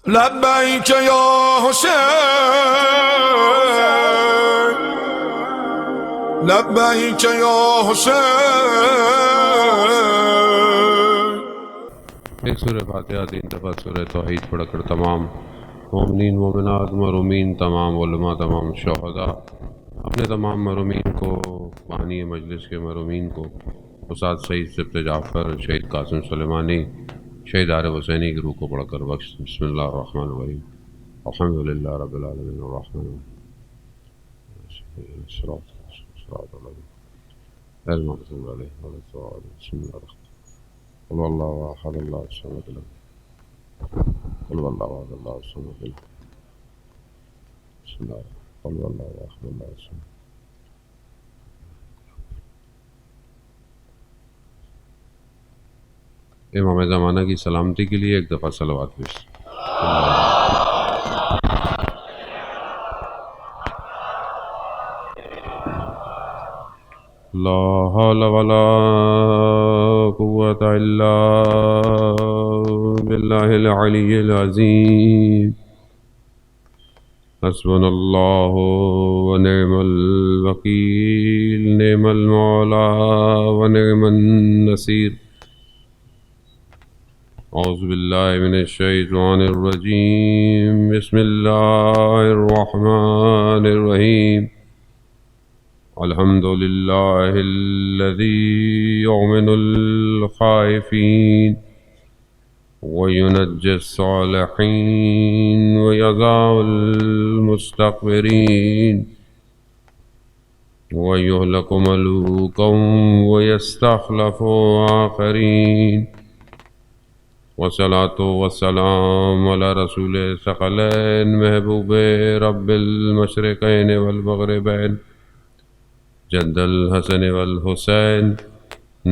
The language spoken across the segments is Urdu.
لبیک یا حسین، لبیک یا حسین۔ ایک سورہ فاتحہ 3 دفعہ سورہ توحید پڑھ کر تمام مومنین مومنات مرحومین تمام علماء تمام شہداء اپنے تمام مرحومین کو بانی مجلس کے مرحومین کو استاد شہید سبت جعفر شہید قاسم سلیمانی شہید عارف حسینی کی روح کو پڑھ کر بخش۔ بسم اللہ الرحمن الرحیم الحمد للہ رب العالمین الرحمن الرحیم صراط المغضوب علیہم ولا الضالین بسم اللہ الرحمن قل واللہ احد اللہ الصمد قل واللہ احد اللہ الصمد بسم اللہ قل واللہ احد اللہ الصمد۔ امام زمانہ کی سلامتی کے لیے ایک دفعہ صلوات پیش۔ لا حول ولا قوة الا باللہ العلی العظیم حسبنا اللہ ونعم الوکیل نعم المولا ونعم النصیر۔ اعوذ باللہ من الشیطان الرجیم بسم اللہ الرحمن الرحیم الحمد للہ الذی یؤمن الخائفین وینجی الصالحین ویضع المستغفرین ویہلک ملوکا ویستخلف آخرین والصلاة والسلام علی رسول ثقلین محبوب رب المشرقین والمغربین جد الحسن والحسین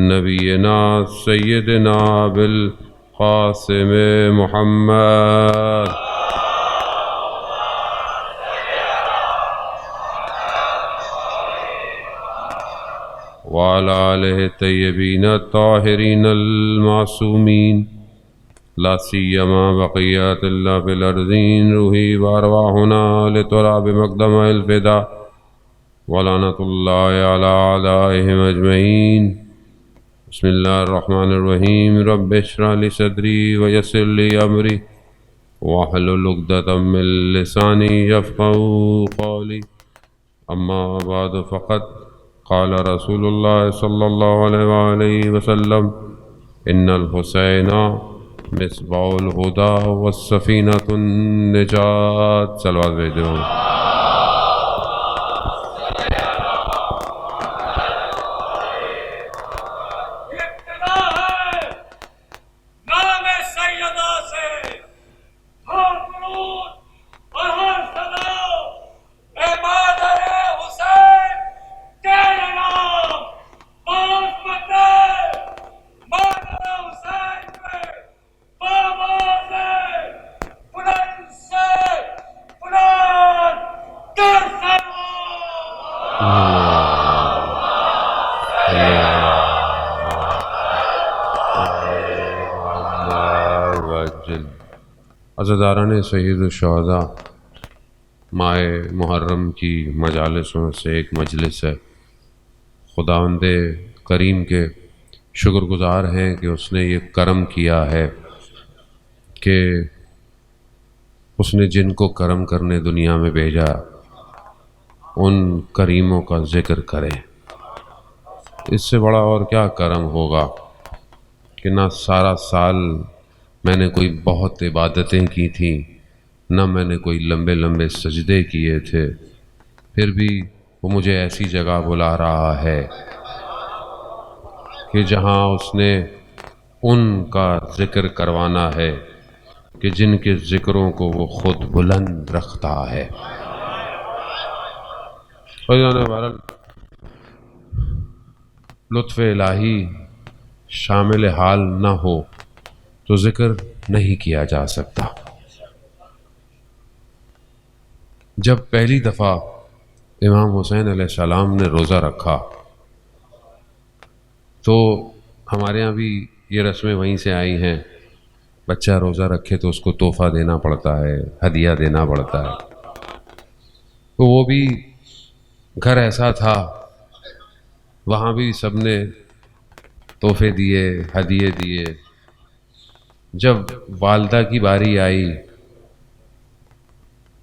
نبینا سیدنا بالقاسم محمد وعلى آلہ الطیبین الطاہرین المعصومین لا سیما بقیات اللہ فی الارضین روحی وارواحنا لتراب مقدم الفدا ولعنت اللہ علی اعدائہم اجمعین۔ بسم اللہ الرحمن الرحیم رب اشرح لی صدری ویسر لی امری واحلل عقدۃ من لسانی یفقہوا قولی اما بعد فقد قال رسول اللہ صلی اللہ علیہ وآلہ وسلم ان الحسین مصباح الہدی والسفینۃ النجات۔ صلوات بھیجو۔ عزاداران سید الشہداء، ماہ محرم کی مجالسوں سے ایک مجلس ہے۔ خداوند کریم کے شکر گزار ہیں کہ اس نے یہ کرم کیا ہے کہ اس نے جن کو کرم کرنے دنیا میں بھیجا ان کریموں کا ذکر کریں۔ اس سے بڑا اور کیا کرم ہوگا کہ نہ سارا سال میں نے کوئی بہت عبادتیں کی تھیں، نہ میں نے کوئی لمبے لمبے سجدے کیے تھے، پھر بھی وہ مجھے ایسی جگہ بلا رہا ہے کہ جہاں اس نے ان کا ذکر کروانا ہے کہ جن کے ذکروں کو وہ خود بلند رکھتا ہے۔ بہرحال لطف الہی شامل حال نہ ہو تو ذکر نہیں کیا جا سکتا۔ جب پہلی دفعہ امام حسین علیہ السلام نے روزہ رکھا تو ہمارے ہاں بھی یہ رسمیں وہیں سے آئی ہیں بچہ روزہ رکھے تو اس کو تحفہ دینا پڑتا ہے، ہدیہ دینا پڑتا ہے. تو وہ بھی گھر ایسا تھا، وہاں بھی سب نے تحفے دیے، ہدیے دیے. جب والدہ کی باری آئی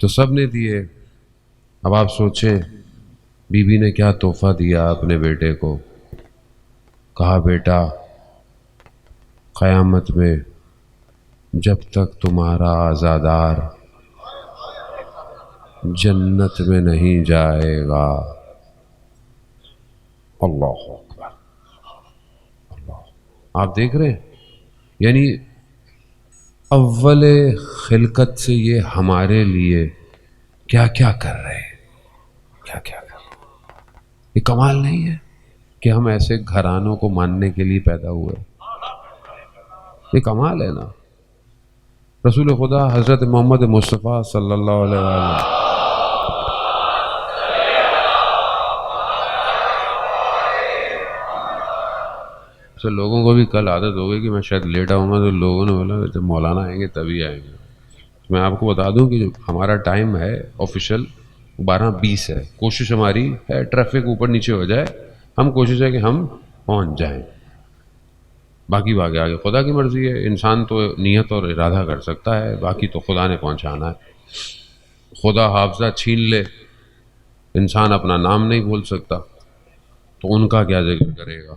تو سب نے دیے. اب آپ سوچیں بی بی نے کیا تحفہ دیا اپنے بیٹے کو. کہا بیٹا قیامت میں جب تک تمہارا عزادار جنت میں نہیں جائے گا. اللہ اکبر. آپ دیکھ رہے ہیں، یعنی اول خلقت سے یہ ہمارے لیے کیا کیا کر رہے ہیں، کیا کیا کر رہے ہیں. یہ کمال نہیں ہے کہ ہم ایسے گھرانوں کو ماننے کے لیے پیدا ہوئے؟ یہ کمال ہے نا. رسول خدا حضرت محمد مصطفیٰ صلی اللہ علیہ وسلم سے لوگوں کو بھی کل عادت ہو گئی کہ میں شاید لیٹ آؤں گا، تو لوگوں نے بولا جب مولانا آئیں گے تبھی آئیں گے. میں آپ کو بتا دوں کہ ہمارا ٹائم ہے آفیشیل 12:20 ہے. کوشش ہماری ہے ٹریفک اوپر نیچے ہو جائے، ہم کوشش ہے کہ ہم پہنچ جائیں. باقی آگے خدا کی مرضی ہے. انسان تو نیت اور ارادہ کر سکتا ہے، باقی تو خدا نے پہنچانا ہے. خدا حافظہ چھین لے، انسان اپنا نام نہیں بھول سکتا، تو ان کا کیا ذکر کرے گا.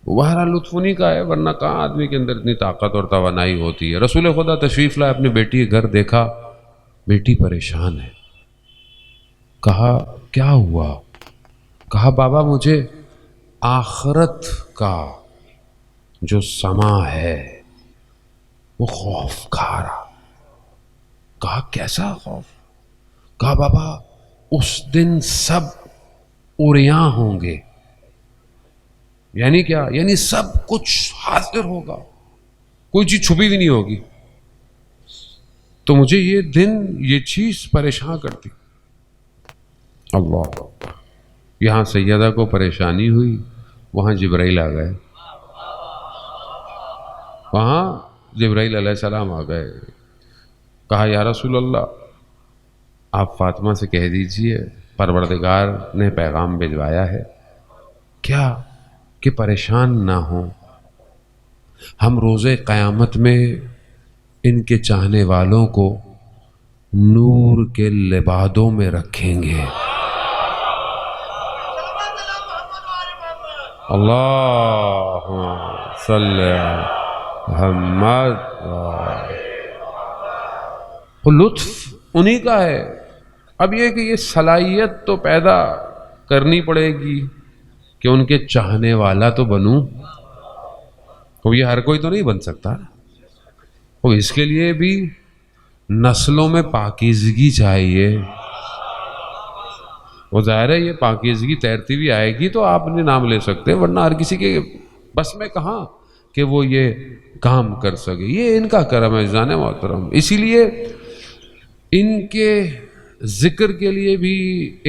بہرحال لطف انہی کا ہے، ورنہ کہاں آدمی کے اندر اتنی طاقت اور توانائی ہوتی ہے. رسول خدا تشریف لائے، اپنی بیٹی کے گھر دیکھا، بیٹی پریشان ہے. کہا کیا ہوا؟ کہا بابا مجھے آخرت کا جو سما ہے وہ خوف کھا رہا. کہا کیسا خوف؟ کہا بابا اس دن سب عریاں ہوں گے. یعنی کیا؟ یعنی سب کچھ حاضر ہوگا، کوئی چیز چھپی بھی نہیں ہوگی. تو مجھے یہ دن یہ چیز پریشان کرتی. اللہ یہاں سیدہ کو پریشانی ہوئی، وہاں جبرائیل آ گئے. وہاں جبرائیل علیہ السلام آ گئے. کہا یا رسول اللہ آپ فاطمہ سے کہہ دیجئے پروردگار نے پیغام بھجوایا ہے کیا کہ پریشان نہ ہوں، ہم روز قیامت میں ان کے چاہنے والوں کو نور کے لبادوں میں رکھیں گے. اللہم صلی علی محمد. لطف انہی کا ہے. اب یہ کہ یہ صلاحیت تو پیدا کرنی پڑے گی کہ ان کے چاہنے والا تو بنوں. تو یہ ہر کوئی تو نہیں بن سکتا. تو اس کے لیے بھی نسلوں میں پاکیزگی چاہیے. وہ ظاہر ہے یہ پاکیزگی تیرتی بھی آئے گی تو آپ نے نام لے سکتے ہیں، ورنہ ہر کسی کے بس میں کہاں کہ وہ یہ کام کر سکے. یہ ان کا کرم ہے جان محترم. اسی لیے ان کے ذکر کے لیے بھی،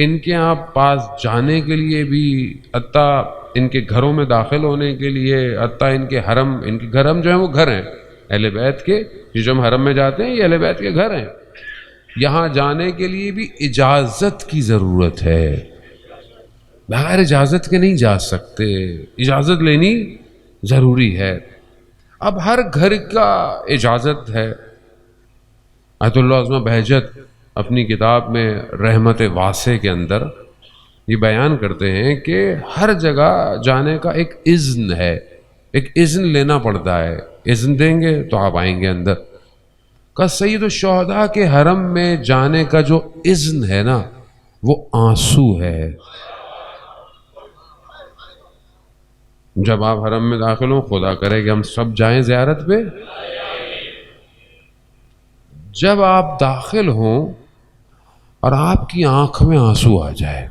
ان کے یہاں پاس جانے کے لیے بھی، حتیٰ ان کے گھروں میں داخل ہونے کے لیے، حتیٰ ان کے حرم، ان کے گھر جو ہیں وہ گھر ہیں اہل بیت کے. جو ہم حرم میں جاتے ہیں یہ اہل بیت کے گھر ہیں. یہاں جانے کے لیے بھی اجازت کی ضرورت ہے. بغیر اجازت کے نہیں جا سکتے، اجازت لینی ضروری ہے. اب ہر گھر کا اجازت ہے. آیت اللہ عظمہ بہجت اپنی کتاب میں رحمت واسع کے اندر یہ بیان کرتے ہیں کہ ہر جگہ جانے کا ایک اذن ہے، ایک اذن لینا پڑتا ہے. اذن دیں گے تو آپ آئیں گے اندر. کہ سید الشہداء کے حرم میں جانے کا جو اذن ہے نا وہ آنسو ہے. جب آپ حرم میں داخل ہوں، خدا کرے کہ ہم سب جائیں زیارت پہ، جب آپ داخل ہوں اور آپ کی آنکھ میں آنسو آ جائے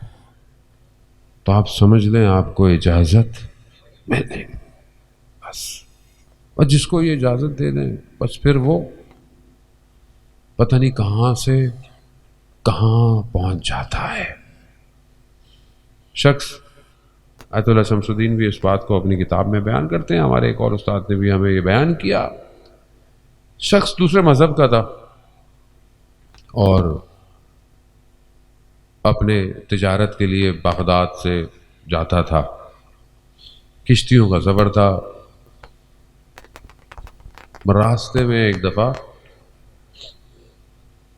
تو آپ سمجھ لیں آپ کو اجازت مل گئی. بس. اور جس کو یہ اجازت دے دیں بس پھر وہ پتہ نہیں کہاں سے کہاں پہنچ جاتا ہے. شخص آیت اللہ شمس الدین بھی اس بات کو اپنی کتاب میں بیان کرتے ہیں, ہمارے ایک اور استاد نے بھی ہمیں یہ بیان کیا. شخص دوسرے مذہب کا تھا اور اپنے تجارت کے لیے بغداد سے جاتا تھا. کشتیوں کا سفر تھا. راستے میں ایک دفعہ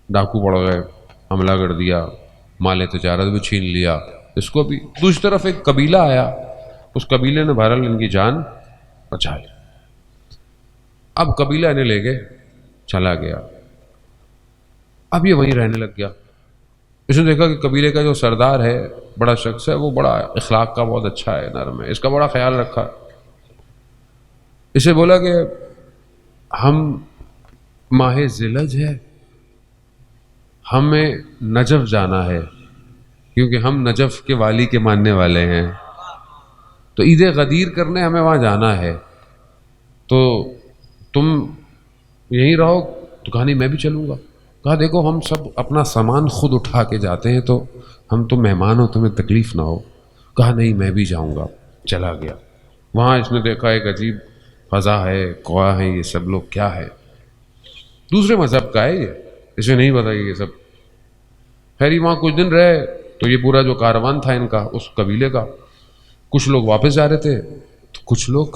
ڈاکو پڑ گئے, حملہ کر دیا, مال تجارت بھی چھین لیا اس کو بھی. دوسری طرف ایک قبیلہ آیا, اس قبیلے نے بہرحال ان کی جان بچا لی. اب قبیلہ انہیں لے کے چلا گیا. اب یہ وہیں رہنے لگ گیا. اس نے دیکھا کہ قبیلے کا جو سردار ہے, بڑا شخص ہے, وہ بڑا اخلاق کا بہت اچھا ہے, نرم ہے, اس کا بڑا خیال رکھا. اسے بولا کہ ہم ماہ ذیلحج ہے, ہمیں نجف جانا ہے کیونکہ ہم نجف کے والی کے ماننے والے ہیں, تو عید غدیر کرنے ہمیں وہاں جانا ہے, تو تم یہیں رہو. تو کہا نہیں میں بھی چلوں گا. کہا دیکھو ہم سب اپنا سامان خود اٹھا کے جاتے ہیں, تو ہم تم مہمان ہو, تمہیں تکلیف نہ ہو. کہا نہیں میں بھی جاؤں گا. چلا گیا. وہاں اس نے دیکھا ایک عجیب فضا ہے, قوا ہے, یہ سب لوگ کیا ہے, دوسرے مذہب کا ہے یہ, اسے نہیں پتا یہ سب. خیر وہاں کچھ دن رہے تو یہ پورا جو کاروان تھا ان کا, اس قبیلے کا, کچھ لوگ واپس جا رہے تھے تو کچھ لوگ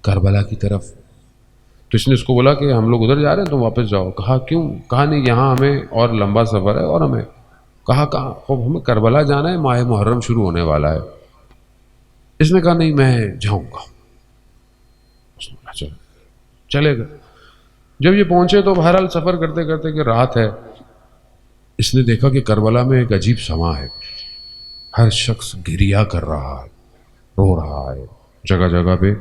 کربلا کی طرف. تو اس نے اس کو بولا کہ ہم لوگ ادھر جا رہے ہیں, تم واپس جاؤ. کہا کیوں؟ کہا نہیں یہاں ہمیں اور لمبا سفر ہے اور ہمیں. کہا ہمیں کربلا جانا ہے, ماہ محرم شروع ہونے والا ہے. اس نے کہا نہیں میں جاؤں گا. چلے گئے. جب یہ پہنچے تو بہرحال سفر کرتے کرتے کہ رات ہے, اس نے دیکھا کہ کربلا میں ایک عجیب سما ہے. ہر شخص گریا کر رہا ہے, رو رہا ہے, جگہ جگہ پہ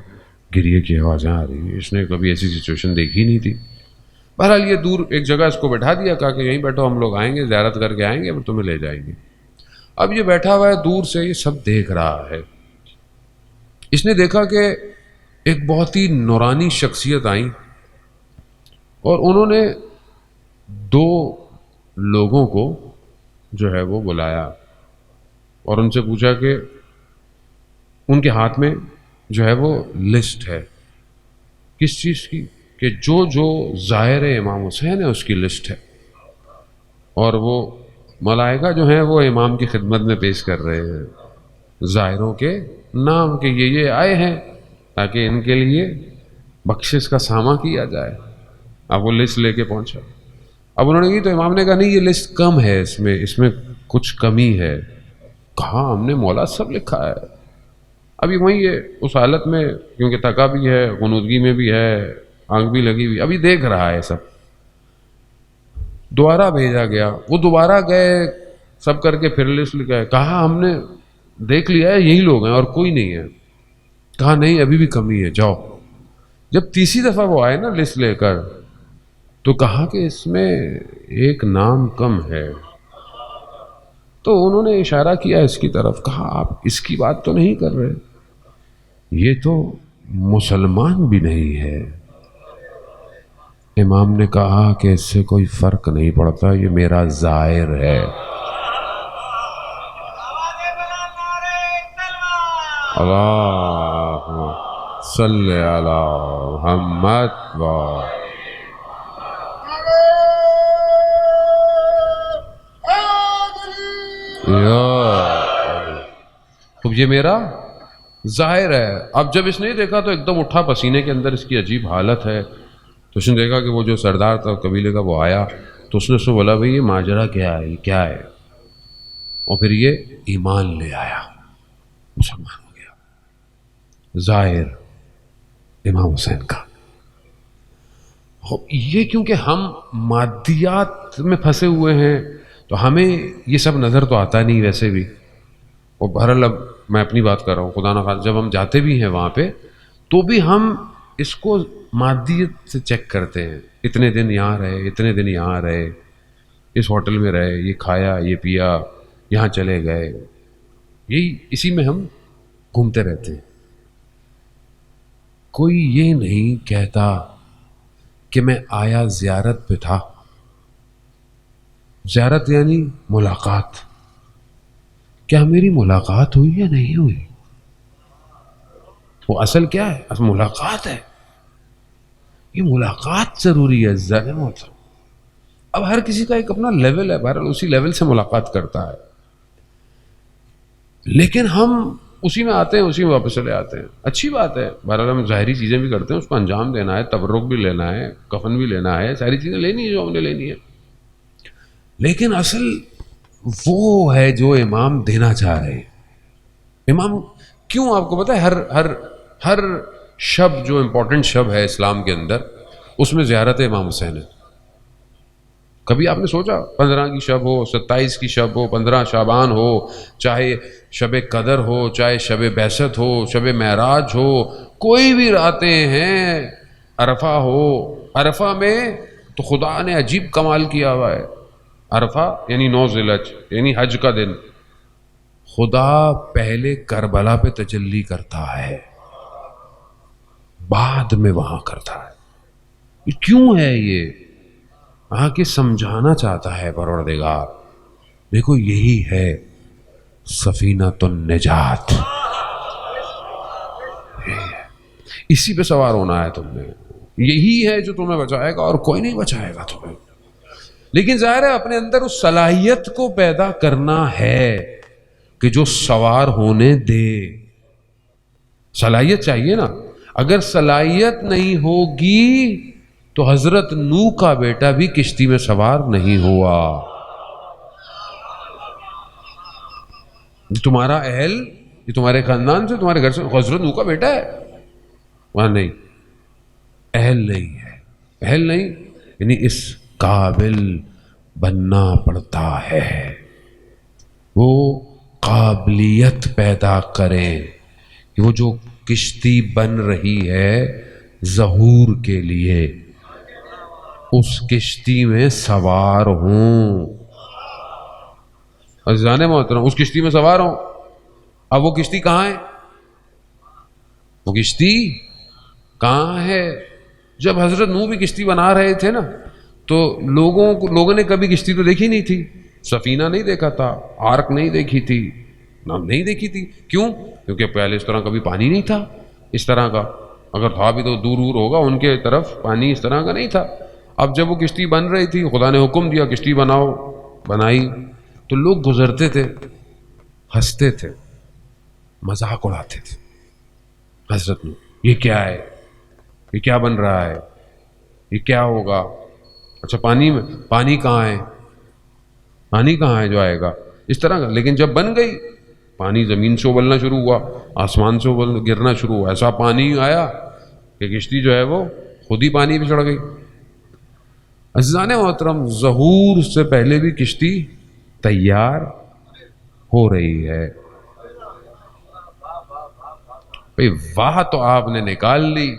گریے کی آوازیں آ رہی ہیں. اس نے کبھی ایسی سچویشن دیکھی نہیں تھی. بہرحال یہ دور ایک جگہ اس کو بیٹھا دیا, کہا کہ یہیں بیٹھو, ہم لوگ آئیں گے زیارت کر کے آئیں گے, پھر تمہیں لے جائیں گے. اب یہ بیٹھا ہوا ہے دور سے, یہ سب دیکھ رہا ہے. اس نے دیکھا کہ ایک بہت ہی نورانی شخصیت آئیں اور انہوں نے دو لوگوں کو جو ہے وہ بلایا اور ان سے پوچھا کہ ان کے ہاتھ میں جو ہے وہ لسٹ ہے. کس چیز کی؟ کہ جو ظاہر امام حسین ہے اس کی لسٹ ہے, اور وہ ملائکہ جو ہیں وہ امام کی خدمت میں پیش کر رہے ہیں ظاہروں کے نام کہ یہ آئے ہیں تاکہ ان کے لیے بخشش کا ساماں کیا جائے. اب وہ لسٹ لے کے پہنچا. اب انہوں نے کہی تو امام نے کہا نہیں یہ لسٹ کم ہے, اس میں کچھ کمی ہے. کہا ہم نے مولا سب لکھا ہے. ابھی وہیں یہ اس حالت میں کیونکہ تھکا بھی ہے, غنودگی میں بھی ہے, آنکھ بھی لگی ہوئی, ابھی دیکھ رہا ہے سب. دوبارہ بھیجا گیا, وہ دوبارہ گئے, سب کر کے پھر لسٹ لکھا ہے. کہا ہم نے دیکھ لیا ہے یہی لوگ ہیں اور کوئی نہیں ہے. کہا نہیں ابھی بھی کمی ہے, جاؤ. جب تیسری دفعہ وہ آئے نا لسٹ لے کر, تو کہا کہ اس میں ایک نام کم ہے. تو انہوں نے اشارہ کیا اس کی طرف, کہا آپ اس کی بات تو نہیں کر رہے, یہ تو مسلمان بھی نہیں ہے. امام نے کہا کہ اس سے کوئی فرق نہیں پڑتا, یہ میرا ظاہر ہے. اللہم صلی علی محمد و اب یہ میرا ظاہر ہے. اب جب اس نے دیکھا تو ایک دم اٹھا, پسینے کے اندر اس کی عجیب حالت ہے. تو اس نے دیکھا کہ وہ جو سردار تھا قبیلے کا وہ آیا, تو اس نے اس کو بولا بھائی یہ ماجرا کیا ہے, یہ کیا ہے. اور پھر یہ ایمان لے آیا, مسلمان ہو گیا. ظاہر امام حسین کا. یہ کیونکہ ہم مادیات میں پھنسے ہوئے ہیں تو ہمیں یہ سب نظر تو آتا نہیں ویسے بھی. اور بہرحال اب میں اپنی بات کر رہا ہوں, خدا نخواستہ جب ہم جاتے بھی ہیں وہاں پہ تو بھی ہم اس کو مادیت سے چیک کرتے ہیں. اتنے دن یہاں رہے, اتنے دن یہاں رہے, اس ہوٹل میں رہے, یہ کھایا, یہ پیا, یہاں چلے گئے, یہی اسی میں ہم گھومتے رہتے ہیں. کوئی یہ نہیں کہتا کہ میں آیا زیارت پہ تھا. زیارت یعنی ملاقات. کیا میری ملاقات ہوئی یا نہیں ہوئی؟ وہ اصل کیا ہے؟ اصل ملاقات ہے. یہ ملاقات ضروری ہے. ظاہر ہوتا اب ہر کسی کا ایک اپنا لیول ہے، بہرحال اسی لیول سے ملاقات کرتا ہے، لیکن ہم اسی میں آتے ہیں، اسی میں واپس چلے آتے ہیں. اچھی بات ہے، بہرحال ہم ظاہری چیزیں بھی کرتے ہیں، اس کو انجام دینا ہے، تبرک بھی لینا ہے، کفن بھی لینا ہے، ساری چیزیں لینی ہے جو ہم نے لینی ہے. لیکن اصل وہ ہے جو امام دینا چاہ رہے ہیں. امام کیوں؟ آپ کو پتہ ہے ہر شب جو امپورٹنٹ شب ہے اسلام کے اندر، اس میں زیارت امام حسین ہے. کبھی آپ نے سوچا 15 کی شب ہو، 27 کی شب ہو، 15 شعبان ہو، چاہے شب قدر ہو، چاہے شب بعثت ہو، شب معراج ہو، کوئی بھی راتیں ہیں، عرفہ ہو، عرفہ میں تو خدا نے عجیب کمال کیا ہوا ہے. عرفہ یعنی 9 ذی الحجہ یعنی حج کا دن. خدا پہلے کربلا پہ تجلی کرتا ہے، بعد میں وہاں کرتا ہے. کیوں ہے یہ؟ آ کے سمجھانا چاہتا ہے پروردگار. دیکھو یہی ہے سفینۃ النجات، اسی پہ سوار ہونا ہے تم نے. یہی ہے جو تمہیں بچائے گا اور کوئی نہیں بچائے گا تمہیں. لیکن ظاہر ہے اپنے اندر اس صلاحیت کو پیدا کرنا ہے کہ جو سوار ہونے دے. صلاحیت چاہیے نا. اگر صلاحیت نہیں ہوگی تو حضرت نوح کا بیٹا بھی کشتی میں سوار نہیں ہوا. تمہارا اہل، یہ تمہارے خاندان سے، تمہارے گھر سے حضرت نوح کا بیٹا ہے، وہاں نہیں، اہل نہیں ہے. اہل نہیں یعنی اس قابل بننا پڑتا ہے. وہ قابلیت پیدا کریں کہ وہ جو کشتی بن رہی ہے ظہور کے لیے، اس کشتی میں سوار ہوں. عزیزان محترم، اس کشتی میں سوار ہوں. اب وہ کشتی کہاں ہے؟ وہ کشتی کہاں ہے؟ جب حضرت نوح بھی کشتی بنا رہے تھے نا، تو لوگوں نے کبھی کشتی تو دیکھی نہیں تھی. سفینہ نہیں دیکھا تھا، آرک نہیں دیکھی تھی، نہیں دیکھی تھی. کیوں؟ کیونکہ پہلے اس طرح کبھی پانی نہیں تھا اس طرح کا. اگر تھا بھی تو دور دور ہوگا، ان کے طرف پانی اس طرح کا نہیں تھا. اب جب وہ کشتی بن رہی تھی، خدا نے حکم دیا کشتی بناؤ، بنائی. تو لوگ گزرتے تھے، ہنستے تھے، مذاق اڑاتے تھے. حضرت نوح، یہ کیا ہے؟ یہ کیا بن رہا ہے؟ یہ کیا ہوگا؟ اچھا پانی میں، پانی کہاں ہے؟ پانی کہاں ہے جو آئے گا؟ اس طرح کا. لیکن جب بن گئی، پانی زمین سے ابلنا شروع ہوا، آسمان سے گرنا شروع ہوا. ایسا پانی آیا کہ کشتی جو ہے وہ خود ہی پانی پہ چڑھ گئی. عزیزان محترم، ظہور سے پہلے بھی کشتی تیار ہو رہی ہے. بھئی واہ تو آپ نے نکال لی،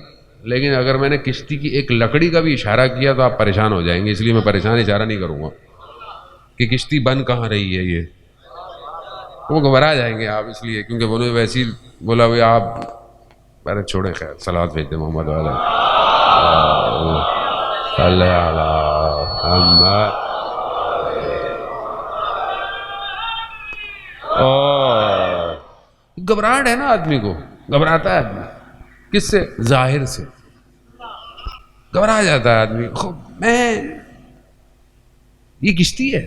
لیکن اگر میں نے کشتی کی ایک لکڑی کا بھی اشارہ کیا تو آپ پریشان ہو جائیں گے، اس لیے میں پریشان اشارہ نہیں کروں گا کہ کشتی بن کہاں رہی ہے. یہ وہ گھبرا جائیں گے آپ، اس لیے کیونکہ انہوں نے ویسی بولا بھئی آپ ارے چھوڑیں، خیر صلوات بھیج دیں محمد والا صلی اللہ محمد. گھبراہٹ ہے نا آدمی کو، گھبراتا ہے آدمی. کس سے؟ ظاہر سے گھبرا جاتا ہے آدمی. میں یہ کشتی ہے،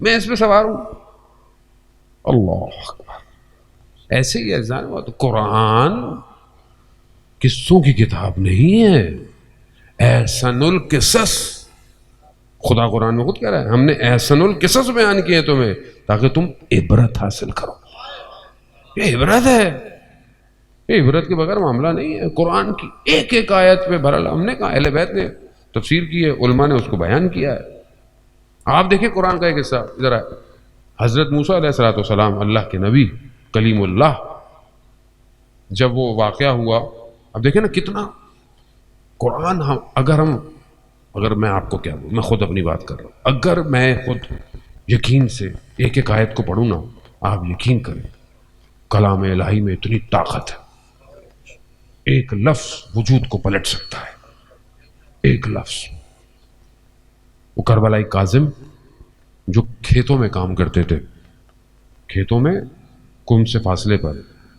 میں اس پہ سوار ہوں. اللہ اکبر. ایسے ہی ہے جان. تو قرآن قصوں کی کتاب نہیں ہے، احسن القصص. خدا قرآن میں خود کہہ رہا ہے ہم نے احسن القصص بیان کیے تمہیں تاکہ تم عبرت حاصل کرو. یہ عبرت ہے، یہ عبرت کے بغیر معاملہ نہیں ہے. قرآن کی ایک ایک آیت پہ بہرحال ہم نے کہا، اہل بیت نے تفسیر کی ہے، علماء نے اس کو بیان کیا ہے. آپ دیکھیں قرآن کا ایک حصہ ذرا. حضرت موسیٰ علیہ السلام، اللہ کے نبی، کلیم اللہ، جب وہ واقعہ ہوا، اب دیکھیں نا کتنا قرآن. اگر میں آپ کو کیا بولوں، میں خود اپنی بات کر رہا ہوں، اگر میں خود یقین سے ایک ایک آیت کو پڑھوں نا، آپ یقین کریں کلام الہی میں اتنی طاقت ہے. ایک لفظ وجود کو پلٹ سکتا ہے، ایک لفظ. وہ کربلائی کاظم جو کھیتوں میں کام کرتے تھے، کھیتوں میں کنب سے فاصلے پر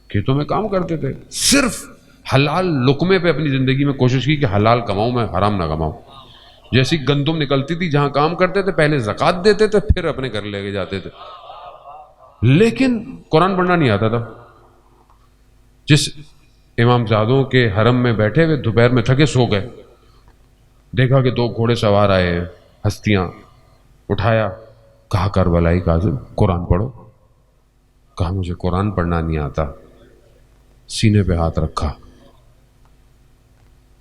کھیتوں میں کام کرتے تھے، صرف حلال لقمے پہ اپنی زندگی میں کوشش کی کہ حلال کماؤں میں حرام نہ کماؤں. جیسی گندم نکلتی تھی جہاں کام کرتے تھے پہلے زکوٰۃ دیتے تھے پھر اپنے گھر لے کے جاتے تھے. لیکن قرآن پڑھنا نہیں آتا تھا. جس امام زادوں کے حرم میں بیٹھے ہوئے دوپہر میں تھکے سو گئے، دیکھا کہ 2 گھوڑے سوار آئے ہیں ہستیاں، اٹھایا، کہا کربلائی کاظم قرآن پڑھو. کہا مجھے قرآن پڑھنا نہیں آتا. سینے پہ ہاتھ رکھا،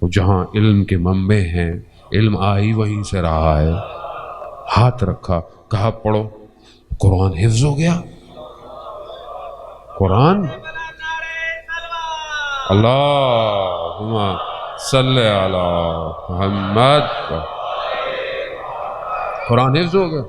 وہ جہاں علم کے منبع ہیں، علم آ ہی وہیں سے رہا ہے. ہاتھ رکھا، کہا پڑھو. قرآن حفظ ہو گیا. قرآن اللہم صلی علی محمد، قرآن حفظ ہو گیا.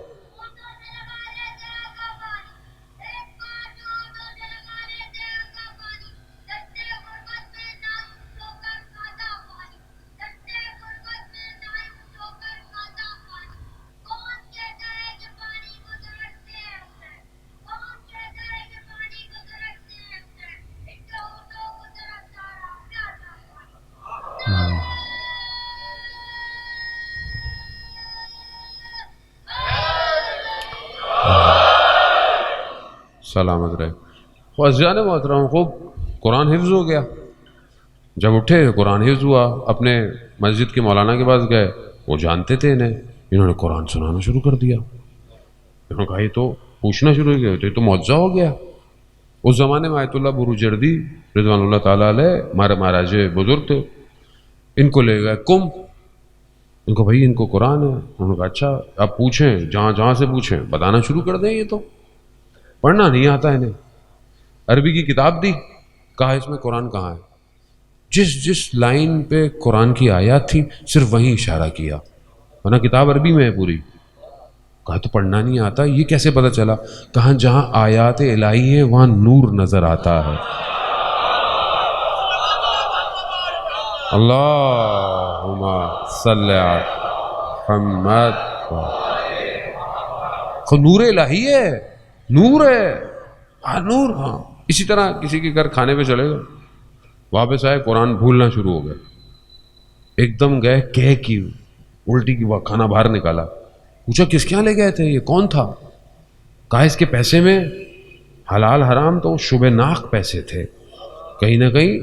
سلامت رہے. عزیزان محترم، خوب قرآن حفظ ہو گیا. جب اٹھے قرآن حفظ ہوا، اپنے مسجد کے مولانا کے پاس گئے. وہ جانتے تھے انہوں نے قرآن سنانا شروع کر دیا. انہوں نے کہا یہ تو پوچھنا شروع کیا، تو یہ تو معجزہ ہو گیا. اس زمانے میں آیت اللہ بروجردی رضوان اللہ تعالیٰ علیہ ہمارے مہاراج بزرگ تھے. ان کو لے گئے کم. ان کو بھائی ان کو قرآن ہے. انہوں نے کہا اچھا آپ پوچھیں، جہاں جہاں سے پوچھیں بتانا شروع کر دیں. یہ تو پڑھنا نہیں آتا انہیں. عربی کی کتاب دی، کہا اس میں قرآن کہاں ہے. جس جس لائن پہ قرآن کی آیات تھی صرف وہیں اشارہ کیا، ورنہ کتاب عربی میں ہے پوری. کہا تو پڑھنا نہیں آتا، یہ کیسے پتہ چلا. کہاں جہاں آیات الہی ہیں وہاں نور نظر آتا ہے. اللہم صلی علی محمد. نور الہی ہے، نور ہے. ہاں نور. ہاں اسی طرح کسی کے گھر کھانے پہ چلے گئے، واپس آئے قرآن بھولنا شروع ہو گئے. ایک دم گئے کہہ کی الٹی کی کھانا باہر نکالا. پوچھا کس کے یہاں لے گئے تھے، یہ کون تھا. کہا اس کے پیسے میں حلال حرام تو شبہ ناک پیسے تھے، کہیں نہ کہیں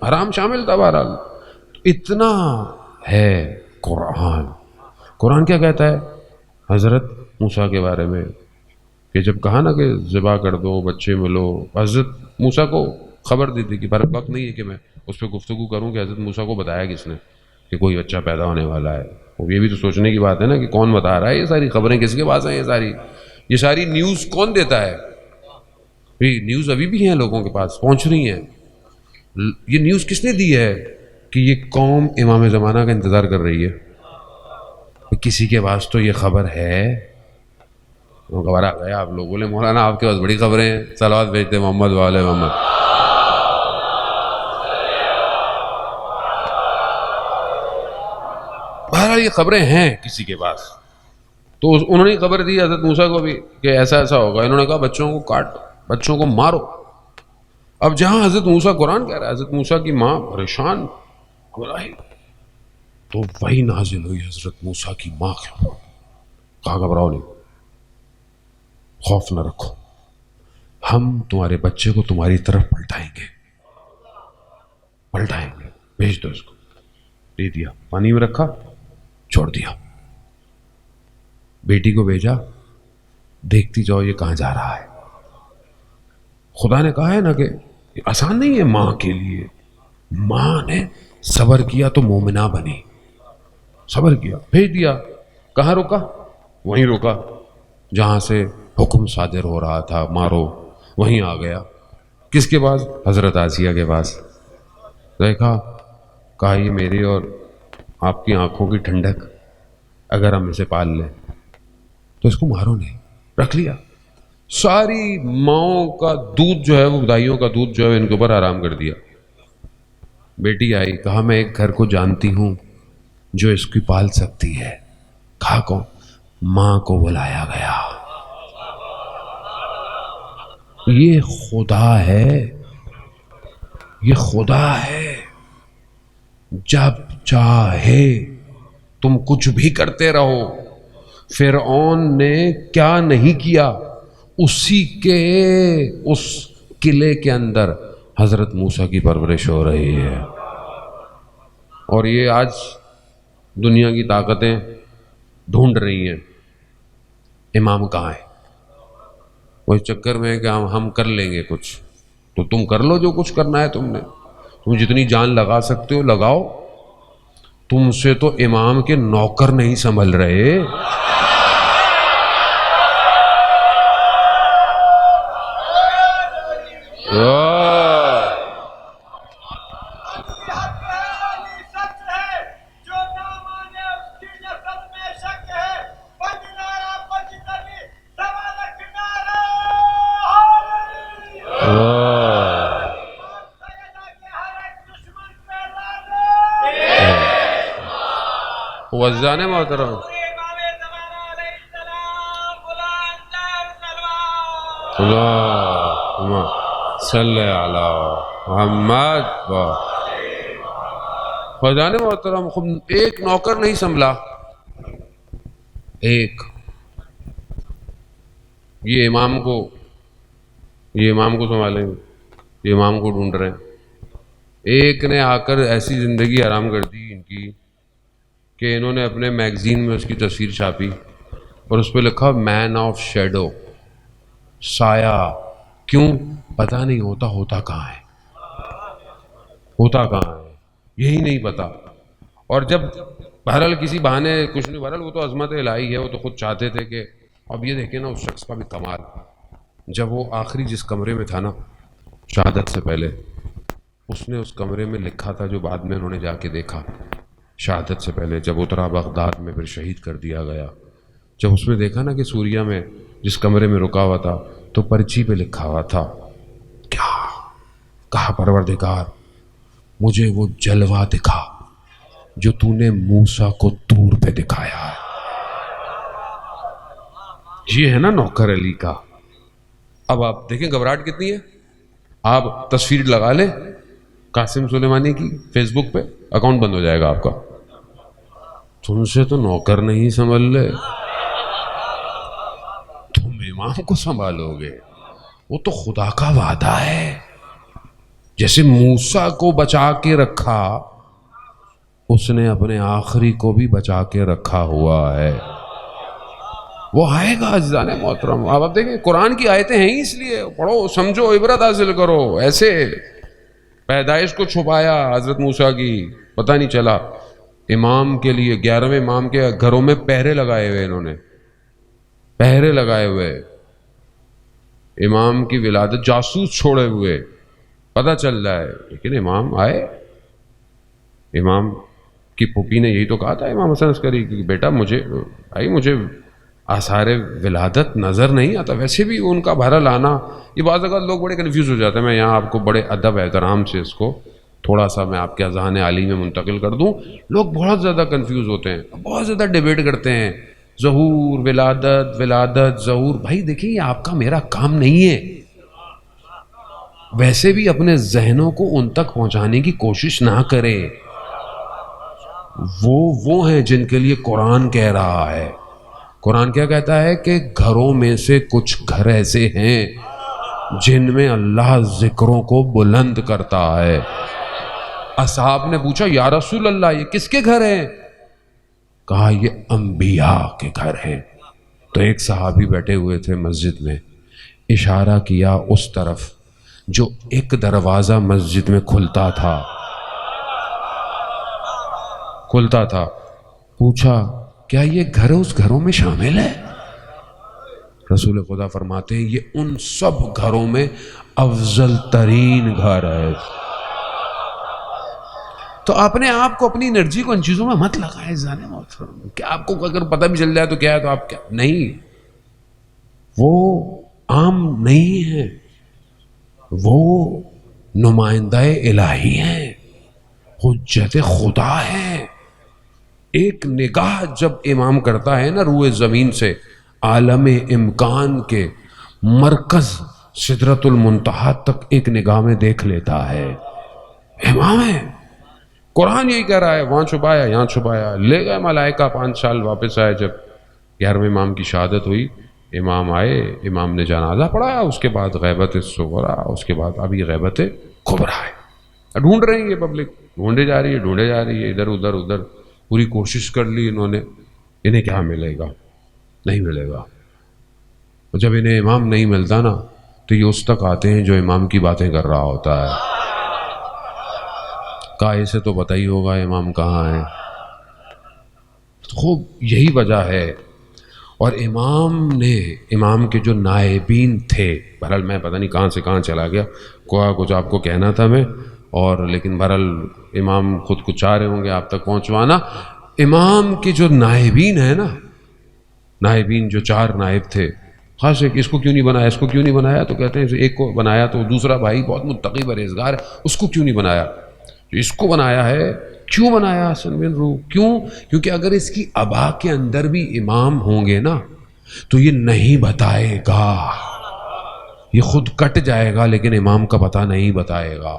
حرام شامل تھا. بہرحال اتنا ہے قرآن. قرآن کیا کہتا ہے حضرت موسیٰ کے بارے میں کہ جب کہا نا کہ ذبح کر دو بچے ملو، حضرت موسیٰ کو خبر دی تھی کہ پر وقت نہیں ہے کہ میں اس پہ گفتگو کروں کہ حضرت موسیٰ کو بتایا کس نے کہ کوئی بچہ پیدا ہونے والا ہے. یہ بھی تو سوچنے کی بات ہے نا کہ کون بتا رہا ہے. یہ ساری خبریں کس کے پاس ہیں، یہ ساری نیوز کون دیتا ہے. نیوز ابھی بھی ہیں لوگوں کے پاس پہنچ رہی ہیں. یہ نیوز کس نے دی ہے کہ یہ قوم امام زمانہ کا انتظار کر رہی ہے. کسی کے پاس تو یہ خبر ہے. خبر آ گیا آپ لوگ بولے مولانا آپ کے پاس بڑی خبریں ہیں، صلوات بھیجتے محمد والے محمد. بہرحال یہ خبریں ہیں کسی کے پاس. تو انہوں نے خبر دی حضرت موسیٰ کو بھی کہ ایسا ایسا ہوگا. انہوں نے کہا بچوں کو کاٹو، بچوں کو مارو. اب جہاں حضرت موسیٰ قرآن کہہ رہا ہے، حضرت موسیٰ کی ماں پریشان گھبرائی، تو وہی نازل ہوئی حضرت موسیٰ کی ماں کے اوپر. کہا گھبراؤ نہیں، خوف نہ رکھو، ہم تمہارے بچے کو تمہاری طرف پلٹائیں گے، بھیج دو اس کو. دے دیا، پانی میں رکھا، چھوڑ دیا. بیٹی کو بھیجا، دیکھتی جاؤ یہ کہاں جا رہا ہے. خدا نے کہا ہے نا کہ آسان نہیں ہے ماں کے لیے. ماں نے صبر کیا تو مومنہ بنی. صبر کیا، بھیج دیا. کہاں روکا؟ وہیں روکا جہاں سے حکم صادر ہو رہا تھا، مارو. وہیں آ گیا. کس کے پاس؟ حضرت آسیہ کے پاس. دیکھا، کہا یہ میری اور آپ کی آنکھوں کی ٹھنڈک، اگر ہم اسے پال لیں تو اس کو مارو نہیں. رکھ لیا. ساری ماؤں کا دودھ جو ہے وہ، دائیوں کا دودھ جو ہے ان کے اوپر حرام کر دیا. بیٹی آئی, کہا میں ایک گھر کو جانتی ہوں جو اس کی پال سکتی ہے. کہا کون؟ ماں کو بلایا گیا. یہ خدا ہے, یہ خدا ہے. جب چاہے تم کچھ بھی کرتے رہو. فرعون نے کیا نہیں کیا, اسی کے اس قلعے کے اندر حضرت موسیٰ کی پرورش ہو رہی ہے. اور یہ آج دنیا کی طاقتیں ڈھونڈ رہی ہیں امام کہاں ہے. وہ اس چکر میں ہے کہ ہم کر لیں گے کچھ, تو تم کر لو جو کچھ کرنا ہے. تم جتنی جان لگا سکتے ہو لگاؤ. تم سے تو امام کے نوکر نہیں سنبھل رہے. وزان محترم, اللہم صلی علی محمد. وزان محترم, ایک نوکر نہیں سنبھلا, ایک. یہ امام کو سنبھالیں گے, یہ امام کو ڈھونڈ رہے ہیں. ایک نے آ کر ایسی زندگی حرام کر دی ان کی کہ انہوں نے اپنے میگزین میں اس کی تصویر چھاپی اور اس پہ لکھا مین آف شیڈو, سایہ. کیوں؟ پتہ نہیں ہوتا کہاں ہے, ہوتا کہاں ہے یہی نہیں پتا. اور جب بہرحال کسی بہانے کچھ نہیں, بہرحال وہ تو عظمت الہی ہے, وہ تو خود چاہتے تھے کہ. اب یہ دیکھیں نا اس شخص کا بھی کمال, جب وہ آخری جس کمرے میں تھا نا شہادت سے پہلے, اس نے اس کمرے میں لکھا تھا جو بعد میں انہوں نے جا کے دیکھا شہادت سے پہلے جب اترا بغداد میں پھر شہید کر دیا گیا. جب اس میں دیکھا نا کہ سوریا میں جس کمرے میں رکا ہوا تھا تو پرچی پہ لکھا ہوا تھا کیا؟ کہا پروردگار مجھے وہ جلوہ دکھا جو تو نے موسیٰ کو طور پہ دکھایا ہے. یہ ہے نا نوکر علی کا. اب آپ دیکھیں گھبراہٹ کتنی ہے. آپ تصویر لگا لیں قاسم سلیمانی کی فیس بک پہ, اکاؤنٹ بند ہو جائے گا آپ کا. تم سے تو نوکر نہیں سنبھل لے, تم امام کو سنبھالو گے. وہ تو خدا کا وعدہ ہے. جیسے موسیٰ کو بچا کے رکھا, اس نے اپنے آخری کو بھی بچا کے رکھا ہوا ہے. وہ آئے گا عزیزان محترم. آپ دیکھیں قرآن کی آیتیں ہیں اس لیے پڑھو, سمجھو, عبرت حاصل کرو. ایسے پیدائش کو چھپایا حضرت موسیٰ کی, پتہ نہیں چلا. امام کے لیے 11ویں امام کے گھروں میں پہرے لگائے ہوئے, انہوں نے پہرے لگائے ہوئے. امام کی ولادت جاسوس چھوڑے ہوئے, پتہ چل رہا ہے. لیکن امام آئے. امام کی پھوپھی نے یہی تو کہا تھا امام حسن عسکری کہ بیٹا مجھے آثار ولادت نظر نہیں آتا. ویسے بھی ان کا بہرحال آنا, یہ بعض اوقات لوگ بڑے کنفیوز ہو جاتے ہیں. میں یہاں آپ کو بڑے ادب احترام سے اس کو تھوڑا سا میں آپ کے اذہان عالی میں منتقل کر دوں. لوگ بہت زیادہ کنفیوز ہوتے ہیں, بہت زیادہ ڈیبیٹ کرتے ہیں, ظہور ولادت ظہور. بھائی دیکھیں یہ آپ کا میرا کام نہیں ہے. ویسے بھی اپنے ذہنوں کو ان تک پہنچانے کی کوشش نہ کرے. وہ ہیں جن کے لیے قرآن کہہ رہا ہے. قرآن کیا کہتا ہے کہ گھروں میں سے کچھ گھر ایسے ہیں جن میں اللہ ذکروں کو بلند کرتا ہے. اصحاب نے پوچھا یا رسول اللہ یہ کس کے گھر ہیں؟ کہا یہ انبیاء کے گھر ہیں. تو ایک صحابی بیٹھے ہوئے تھے مسجد میں, اشارہ کیا اس طرف جو ایک دروازہ مسجد میں کھلتا تھا. پوچھا کیا یہ گھر اس گھروں میں شامل ہے؟ رسول خدا فرماتے ہیں یہ ان سب گھروں میں افضل ترین گھر ہے. تو اپنے آپ کو اپنی انرجی کو ان چیزوں میں مت لگائیں جانے محترم. کہ آپ کو اگر پتہ بھی چل جائے تو کیا ہے, تو آپ کیا نہیں, وہ عام نہیں ہے, وہ نمائندہ الہی ہیں. حجت خدا ہے. ایک نگاہ جب امام کرتا ہے نا روئے زمین سے عالم امکان کے مرکز سدرۃ المنتہا تک ایک نگاہ میں دیکھ لیتا ہے. امام ہے. قرآن یہی کہہ رہا ہے, وہاں چھپایا یہاں چھپایا. لے گئے ملائکہ 5 سال, واپس آئے. جب 11ویں امام کی شہادت ہوئی, امام آئے, امام نے جنازہ پڑھایا, اس کے بعد غیبت صغریٰ, اس کے بعد ابھی غیبت کبریٰ ہے. ڈھونڈ رہی ہے یہ پبلک, ڈھونڈے جا رہی ہے, ادھر ادھر پوری کوشش کر لی انہوں نے. انہیں کیا ملے گا؟ نہیں ملے گا. اور جب انہیں امام نہیں ملتا نا تو یہ اس تک آتے ہیں جو امام کی باتیں کر رہا ہوتا ہے. کہا اسے تو پتہ ہی ہوگا امام کہاں ہے. خوب یہی وجہ ہے. اور امام کے جو نائبین تھے, بہرحال میں پتہ نہیں کہاں سے کہاں چلا گیا, کچھ آپ کو کہنا تھا میں, اور لیکن بہرحال امام خود کچھ چاہ رہے ہوں گے آپ تک پہنچوانا. امام کے جو نائبین ہیں نا, نائبین جو 4 نائب تھے, خاص ہے کہ اس کو کیوں نہیں بنایا, اس کو کیوں نہیں بنایا, تو کہتے ہیں ایک کو بنایا تو دوسرا بھائی بہت متقی پرہیزگار ہے, اس کو کیوں نہیں بنایا, اس کو بنایا ہے. کیوں بنایا حسن بن روح؟ کیونکہ اگر اس کی ابا کے اندر بھی امام ہوں گے نا تو یہ نہیں بتائے گا, یہ خود کٹ جائے گا, لیکن امام کا پتہ نہیں بتائے گا.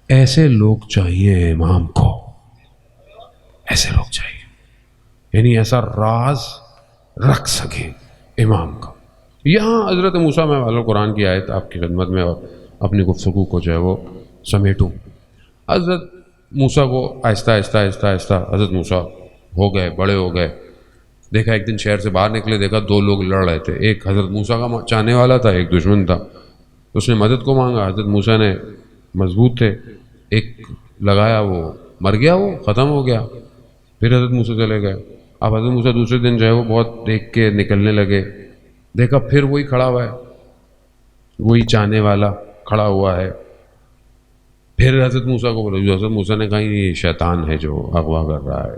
ایسے لوگ چاہیے امام کو, ایسے لوگ چاہیے, یعنی ایسا راز رکھ سکیں امام کا. یہاں حضرت موسیٰ, میں والا قرآن کی آیت آپ کی خدمت میں اپنی گفتگو کو جو ہے وہ سمیٹوں. حضرت موسیٰ کو آہستہ آہستہ حضرت موسیٰ ہو گئے, بڑے ہو گئے. دیکھا ایک دن شہر سے باہر نکلے, دیکھا 2 لوگ لڑ رہے تھے. ایک حضرت موسیٰ کا چاہنے والا تھا, ایک دشمن تھا. اس نے مدد کو مانگا, حضرت موسیٰ نے مضبوط تھے, ایک لگایا, وہ مر گیا, وہ ختم ہو گیا. پھر حضرت موسیٰ چلے گئے. اب حضرت موسیٰ دوسرے دن جو ہے وہ بہت دیکھ کے نکلنے لگے. دیکھا پھر وہی کھڑا ہوا ہے, وہی چاہنے والا کھڑا ہوا ہے. پھر حضرت موسیٰ کو بولا, حضرت موسیٰ نے کہا یہ شیطان ہے جو اغوا کر رہا ہے.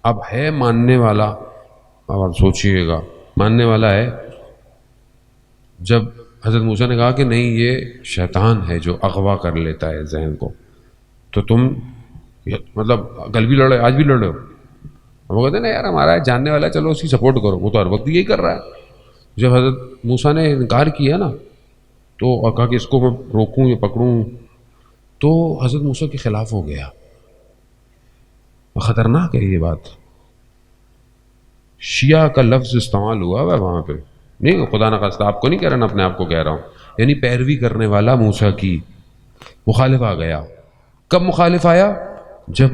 اب ہے ماننے والا, اب آپ سوچئے گا, ماننے والا ہے. جب حضرت موسیٰ نے کہا کہ نہیں یہ شیطان ہے جو اغوا کر لیتا ہے ذہن کو, تو تم مطلب کل بھی لڑے, آج بھی لڑے ہو. وہ کہتے ہیں نا یار ہمارا جاننے والا, چلو اس کی سپورٹ کرو, وہ تو ہر وقت یہی کر رہا ہے. جب حضرت موسیٰ نے انکار کیا نا تو کہا کہ اس کو میں روکوں یا پکڑوں, تو حضرت موسیٰ کے خلاف ہو گیا. خطرناک ہے یہ بات. شیعہ کا لفظ استعمال ہوا ہے وہاں پہ, نہیں خدا نخواستہ آپ کو نہیں کہہ رہا, اپنے آپ کو کہہ رہا ہوں. یعنی پیروی کرنے والا موسیٰ کی مخالف آ گیا. کب مخالف آیا؟ جب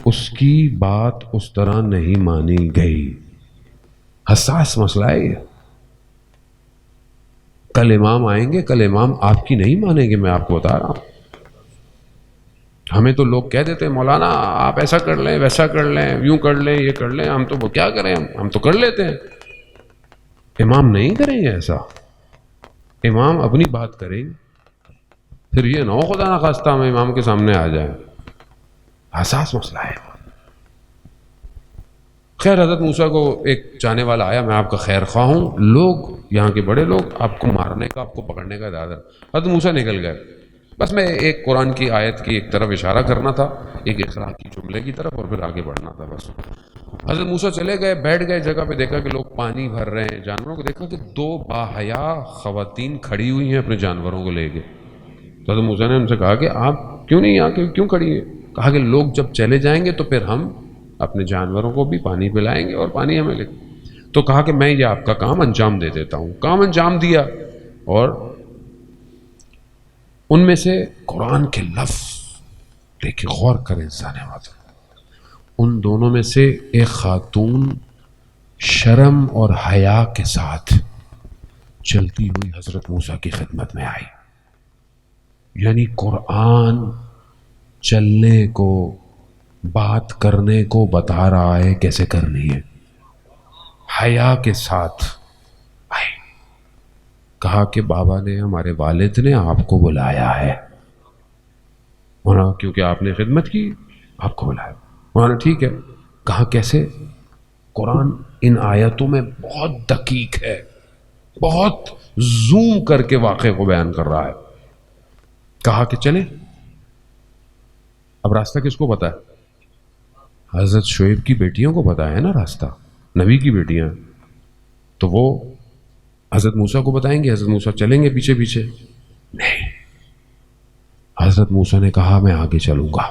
اس کی بات اس طرح نہیں مانی گئی. حساس مسئلہ ہے یہ. کل امام آئیں گے, کل امام آپ کی نہیں مانیں گے, میں آپ کو بتا رہا ہوں. ہمیں تو لوگ کہہ دیتے ہیں مولانا آپ ایسا کر لیں, ویسا کر لیں, یوں کر لیں, یہ کر لیں. ہم تو وہ کیا کریں, ہم تو کر لیتے ہیں. امام نہیں کریں گے ایسا. امام اپنی بات کریں, پھر یہ نہ ہو خدا نخواستہ ہم امام کے سامنے آ جائیں. حساس مسئلہ ہے. خیر حضرت موسیٰ کو ایک چاہنے والا آیا, میں آپ کا خیر خواہ ہوں, لوگ یہاں کے بڑے لوگ آپ کو مارنے کا, آپ کو پکڑنے کا ارادہ. حضرت موسیٰ نکل گئے. بس میں ایک قرآن کی آیت کی ایک طرف اشارہ کرنا تھا, ایک اخلاقی جملے کی طرف, اور پھر آگے بڑھنا تھا بس. حضرت موسیٰ چلے گئے, بیٹھ گئے جگہ پہ, دیکھا کہ لوگ پانی بھر رہے ہیں. جانوروں کو دیکھا کہ 2 باحیا خواتین کھڑی ہوئی ہیں اپنے جانوروں کو لے کے. تو حضرت موسیٰ نے ان سے کہا کہ آپ کیوں نہیں آ کے کیوں کھڑی ہیں؟ کہا کہ لوگ جب چلے جائیں گے تو پھر ہم اپنے جانوروں کو بھی پانی پلائیں گے اور پانی ہمیں لے. تو کہا کہ میں یہ آپ کا کام انجام دے دیتا ہوں. کام انجام دیا, اور ان میں سے قرآن کے لفظ دیکھیں, غور کریں انسان وقت. ان دونوں میں سے ایک خاتون شرم اور حیا کے ساتھ چلتی ہوئی حضرت موسیٰ کی خدمت میں آئی. یعنی قرآن چلنے کو, بات کرنے کو بتا رہا ہے کیسے کرنی ہے. حیا کے ساتھ آئی. کہا کہ بابا نے, ہمارے والد نے آپ کو بلایا ہے. کیونکہ آپ نے خدمت کی, آپ کو بلایا. انہوں نے ٹھیک ہے. کہا کیسے؟ قرآن ان آیتوں میں بہت دقیق ہے, بہت زوم کر کے واقعے کو بیان کر رہا ہے. کہا کہ چلیں. اب راستہ کس کو پتا ہے؟ حضرت شعیب کی بیٹیوں کو پتا ہے نا راستہ، نبی کی بیٹیاں، تو وہ حضرت موسیٰ کو بتائیں گے، حضرت موسیٰ چلیں گے پیچھے پیچھے؟ نہیں، حضرت موسیٰ نے کہا میں آگے چلوں گا،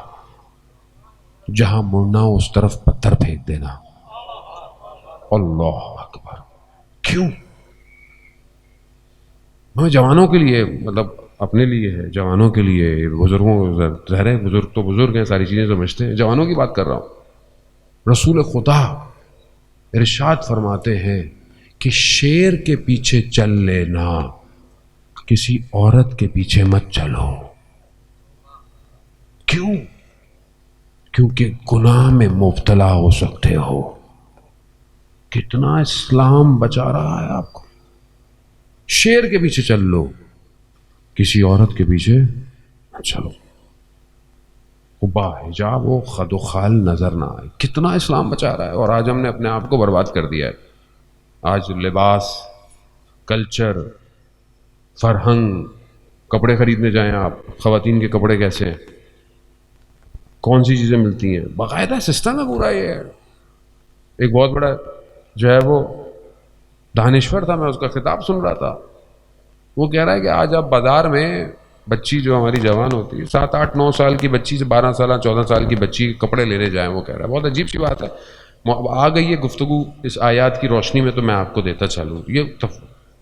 جہاں مڑنا اس طرف پتھر پھینک دینا۔ اللہ اکبر! کیوں؟ میں جوانوں کے لیے، مطلب اپنے لیے ہے، جوانوں کے لیے، بزرگوں ظاہر ہے، بزرگ تو بزرگ ہیں، ساری چیزیں سمجھتے ہیں، جوانوں کی بات کر رہا ہوں۔ رسول خدا ارشاد فرماتے ہیں کہ شیر کے پیچھے چل لینا، کسی عورت کے پیچھے مت چلو۔ کیوں؟ کیونکہ گناہ میں مبتلا ہو سکتے ہو۔ کتنا اسلام بچا رہا ہے آپ کو۔ شیر کے پیچھے چل لو، کسی عورت کے پیچھے مت چلو، وہ باحجاب ہو، خد و خال نظر نہ آئے۔ کتنا اسلام بچا رہا ہے، اور آج ہم نے اپنے آپ کو برباد کر دیا ہے۔ آج لباس، کلچر، فرہنگ، کپڑے خریدنے جائیں آپ، خواتین کے کپڑے کیسے ہیں، کون سی چیزیں ملتی ہیں، باقاعدہ سسٹم ہے پورا۔ یہ ہے ایک بہت بڑا جو ہے وہ دانشور تھا، میں اس کا خطاب سن رہا تھا، وہ کہہ رہا ہے کہ آج آپ بازار میں بچی جو ہماری جوان ہوتی ہے، 7 8 9 سال کی بچی سے 12 سال 14 سال کی بچی کے کپڑے لینے جائیں، وہ کہہ رہا ہے بہت عجیب سی بات ہے۔ آ گئی ہے گفتگو اس آیات کی روشنی میں، تو میں آپ کو دیتا چلوں، یہ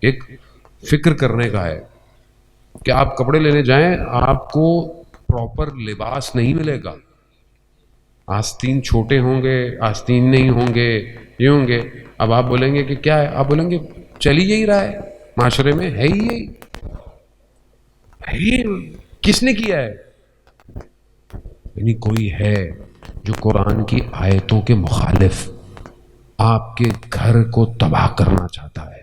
ایک فکر کرنے کا ہے کہ آپ کپڑے لینے جائیں، آپ کو پراپر لباس نہیں ملے گا، آستین چھوٹے ہوں گے، آستین نہیں ہوں گے، یہ ہوں گے۔ اب آپ بولیں گے کہ کیا ہے، آپ بولیں گے چلی یہی رہا ہے، معاشرے میں ہے ہی یہی، ہے ہی، کس نے کیا ہے؟ یعنی کوئی ہے جو قرآن کی آیتوں کے مخالف آپ کے گھر کو تباہ کرنا چاہتا ہے۔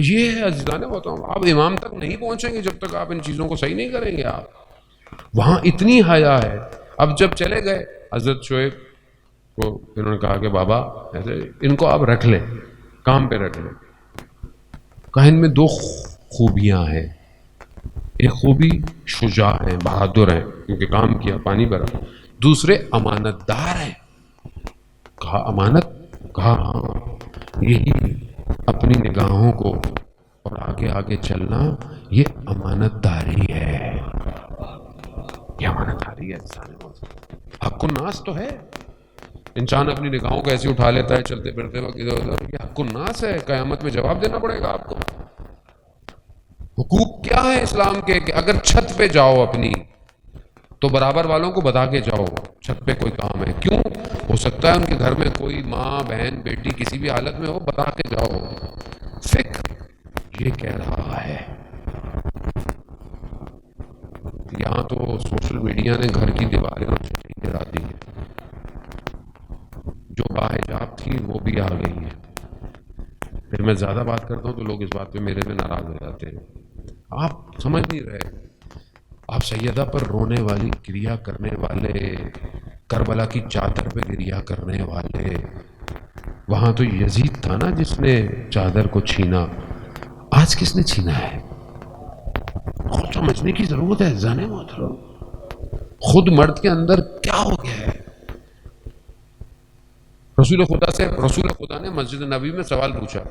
یہ ہے عزیزان محترم، آپ امام تک نہیں پہنچیں گے جب تک آپ ان چیزوں کو صحیح نہیں کریں گے۔ آپ وہاں اتنی حیا ہے۔ اب جب چلے گئے حضرت شعیب کو، انہوں نے کہا کہ بابا ایسے ان کو آپ رکھ لیں، کام پہ رکھ لیں۔ کہا ان میں 2 خوبیاں ہیں، ایک خوبی شجاع ہیں، بہادر ہیں کیونکہ کام کیا، پانی بھرا، دوسرے امانت دار ہیں۔ کہا امانت؟ کہا ہاں، یہی اپنی نگاہوں کو اور آگے آگے چلنا، یہ امانت داری ہے، یہ امانت داری ہے۔ حق الناس تو ہے، انسان اپنی نگاہوں کو ایسے اٹھا لیتا ہے چلتے پھرتے وقت، یہ حق الناس ہے، قیامت میں جواب دینا پڑے گا آپ کو۔ حقوق کیا ہے اسلام کے؟ کہ اگر چھت پہ جاؤ اپنی تو برابر والوں کو بتا کے جاؤ چھت پہ کوئی کام ہے، کیوں؟ ہو سکتا ہے ان کے گھر میں کوئی ماں بہن بیٹی کسی بھی حالت میں ہو، بتا کے جاؤ۔ فکر یہ کہہ رہا ہے۔ یہاں تو سوشل میڈیا نے گھر کی دیواریں اور چھتیں گرا دی ہیں، جو باحجاب تھی وہ بھی آ گئی ہے۔ پھر میں زیادہ بات کرتا ہوں تو لوگ اس بات پہ میرے میں ناراض ہو جاتے ہیں۔ آپ سمجھ نہیں رہے، آپ سیدہ پر رونے والی، گریہ کرنے والے، کربلا کی چادر پہ گریہ کرنے والے، وہاں تو یزید تھا نا جس نے چادر کو چھینا، آج کس نے چھینا ہے؟ خود سمجھنے کی ضرورت ہے زانے محترم، خود مرد کے اندر کیا ہو گیا ہے۔ رسول خدا نے مسجد نبی میں سوال پوچھا،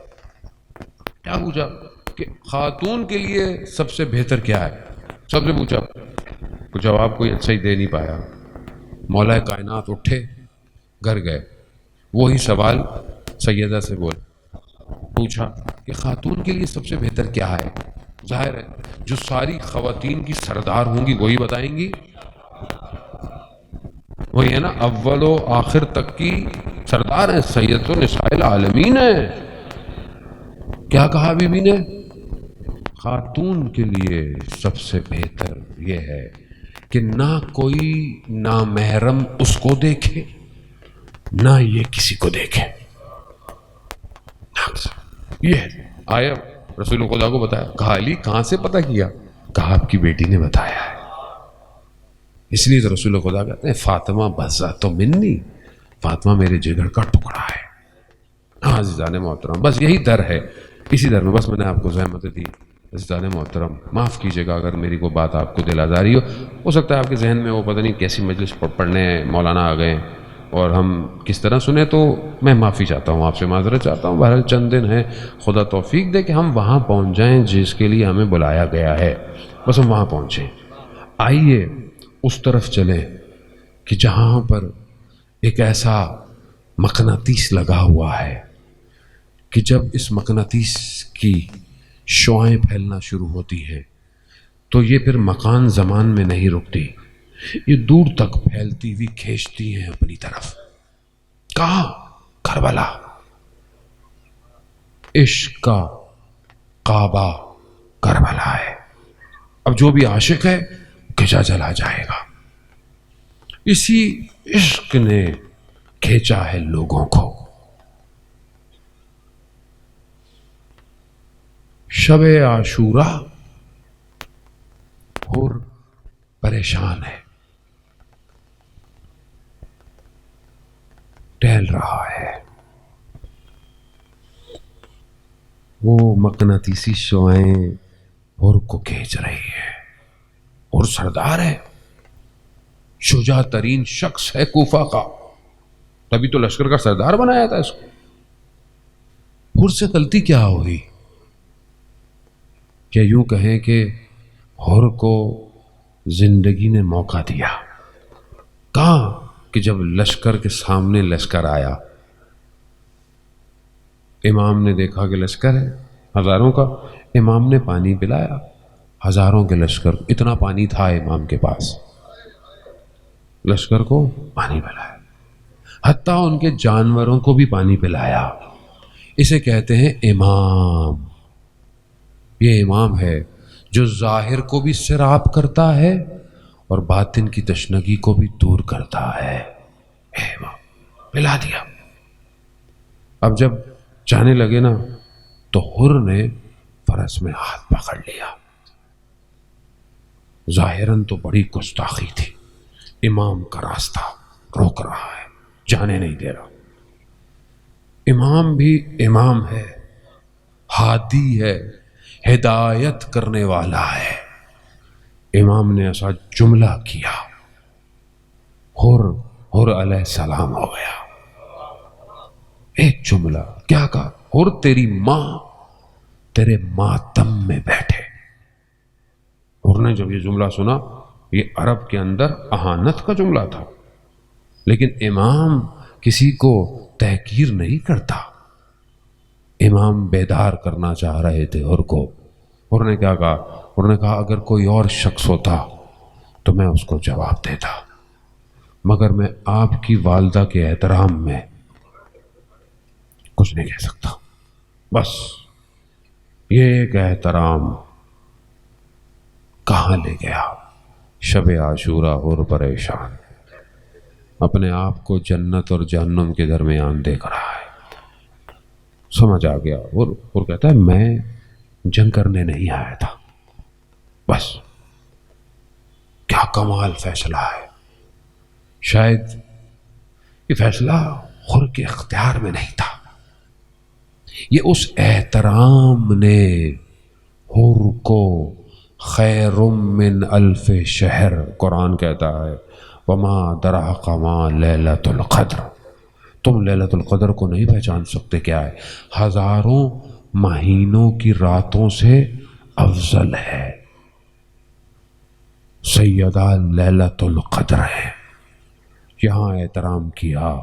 کیا پوچھا؟ کہ خاتون کے لیے سب سے بہتر کیا ہے؟ سب سے پوچھا، جواب کوئی اچھا ہی دے نہیں پایا۔ مولا کائنات اٹھے، گھر گئے، وہی سوال سیدہ سے پوچھا کہ خاتون کے لیے سب سے بہتر کیا ہے؟ ظاہر ہے جو ساری خواتین کی سردار ہوں گی وہی بتائیں گی، وہی ہے نا، اول و آخر تک کی سردار ہیں، سید النساء العالمین ہیں۔ کیا کہا بی بی نے؟ خاتون کے لیے سب سے بہتر یہ ہے کہ نہ کوئی نامحرم اس کو دیکھے، نہ یہ کسی کو دیکھے۔ یہ آیا رسول خدا کو بتایا، کہا علی کہاں سے پتہ کیا؟ کہا آپ کی بیٹی نے بتایا ہے۔ اس لیے تو رسول خدا کہتے ہیں فاطمہ بزۃ منی، فاطمہ میرے جگر کا ٹکڑا ہے۔ ہاں عزیزان محترم، بس یہی در ہے، اسی در میں بس میں نے آپ کو زحمت دی عزیزان محترم معاف کیجیے گا اگر میری کوئی بات آپ کو دل آزاری ہو سکتا ہے آپ کے ذہن میں وہ پتہ نہیں کیسی مجلس پڑھنے مولانا آ گئے اور ہم کس طرح سنیں، تو میں معافی چاہتا ہوں، آپ سے معذرت چاہتا ہوں۔ بہرحال چند دن ہیں، خدا توفیق دے کہ ہم وہاں پہنچ جائیں جس کے لیے ہمیں بلایا گیا ہے، بس ہم وہاں پہنچیں۔ آئیے اس طرف چلیں کہ جہاں پر ایک ایسا مقناطیس لگا ہوا ہے کہ جب اس مقناطیس کی شعائیں پھیلنا شروع ہوتی ہیں تو یہ پھر مکان زمان میں نہیں رکتی، یہ دور تک پھیلتی ہوئی کھینچتی ہیں اپنی طرف۔ کہاں؟ کربلا۔ عشق کا کعبہ کربلا ہے۔ اب جو بھی عاشق ہے کھینچا چلا جائے گا۔ اسی عشق نے کھینچا ہے لوگوں کو۔ شب عاشورہ حور پریشان ہے، ٹہل رہا ہے، وہ مقناطیسی شعائیں حور کو کھینچ رہی ہے۔ اور سردار ہے، شجاع ترین شخص ہے کوفہ کا، تبھی تو لشکر کا سردار بنایا تھا اس کو۔ حور سے غلطی کیا ہوئی؟ یا یوں کہیں کہ حور کو زندگی نے موقع دیا۔ کہاں کہ جب لشکر کے سامنے لشکر آیا، امام نے دیکھا کہ لشکر ہے ہزاروں کا، امام نے پانی پلایا ہزاروں کے لشکر، اتنا پانی تھا امام کے پاس، لشکر کو پانی پلایا، حتیٰ ان کے جانوروں کو بھی پانی پلایا۔ اسے کہتے ہیں امام۔ یہ امام ہے جو ظاہر کو بھی سیراب کرتا ہے اور باطن کی تشنگی کو بھی دور کرتا ہے۔ امام پلا دیا۔ اب جب جانے لگے نا تو حر نے فرس میں ہاتھ پکڑ لیا۔ ظاہراً تو بڑی گستاخی تھی، امام کا راستہ روک رہا ہے، جانے نہیں دے رہا۔ امام بھی امام ہے، ہادی ہے، ہدایت کرنے والا ہے۔ امام نے ایسا جملہ کیا، حر علیہ السلام ہو گیا۔ ایک جملہ کیا کہا؟ حر تیری ماں تیرے ماتم میں بیٹھے۔ حر نے جب یہ جملہ سنا، یہ عرب کے اندر اہانت کا جملہ تھا، لیکن امام کسی کو تحقیر نہیں کرتا۔ امام بیدار کرنا چاہ رہے تھے حر کو۔ حر نے کیا کہا؟ حر نے کہا اگر کوئی اور شخص ہوتا تو میں اس کو جواب دیتا، مگر میں آپ کی والدہ کے احترام میں کچھ نہیں کہہ سکتا۔ بس یہ ایک احترام کہاں لے گیا؟ شب عاشورہ حر پریشان، اپنے آپ کو جنت اور جہنم کے درمیان دیکھ رہا ہے۔ سمجھ آ گیا۔ اور کہتا ہے میں جنگ کرنے نہیں آیا تھا، بس کیا کمال فیصلہ ہے۔ شاید یہ فیصلہ حر کے اختیار میں نہیں تھا، یہ اس احترام نے حر کو خیر من الف شہر، قرآن کہتا ہے وما دراک ما لیلۃ القدر، تم لیلۃ القدر کو نہیں پہچان سکتے، کیا ہے؟ ہزاروں مہینوں کی راتوں سے افضل ہے، سیدہ لیلۃ القدر ہے۔ یہاں احترام کیا،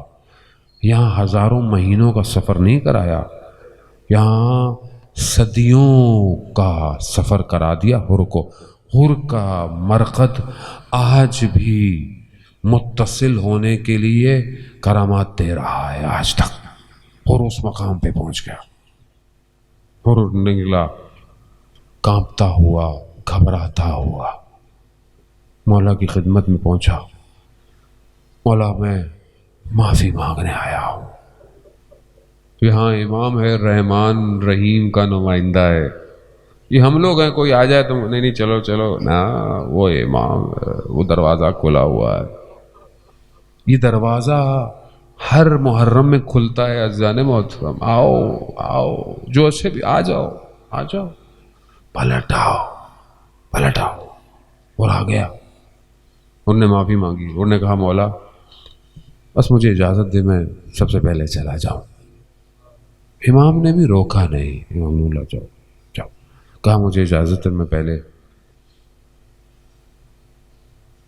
یہاں ہزاروں مہینوں کا سفر نہیں کرایا، یہاں صدیوں کا سفر کرا دیا حر کو۔ حر کا مرقد آج بھی متصل ہونے کے لیے کرامات دے رہا ہے، آج تک حر اس مقام پہ پہنچ گیا۔ حر نکلا کانپتا ہوا، گھبراتا ہوا، مولا کی خدمت میں پہنچا۔ مولا میں معافی مانگنے آیا ہوں۔ یہاں امام ہے، رحمان رحیم کا نمائندہ ہے، یہ ہم لوگ ہیں، کوئی آ جائے تو نہیں چلو چلو نا، وہ امام وہ دروازہ کھلا ہوا ہے۔ یہ دروازہ ہر محرم میں کھلتا ہے عزیزان محترم، آؤ آؤ، جو سے بھی آ جاؤ آ جاؤ۔ پلٹ آؤ، اور آ گیا. انہوں نے معافی مانگی. انہوں نے کہا مولا بس مجھے اجازت دے، میں سب سے پہلے چلا جاؤں. امام نے بھی روکا نہیں. امام نے بولا جاؤ. کہا مجھے اجازت ہے میں پہلے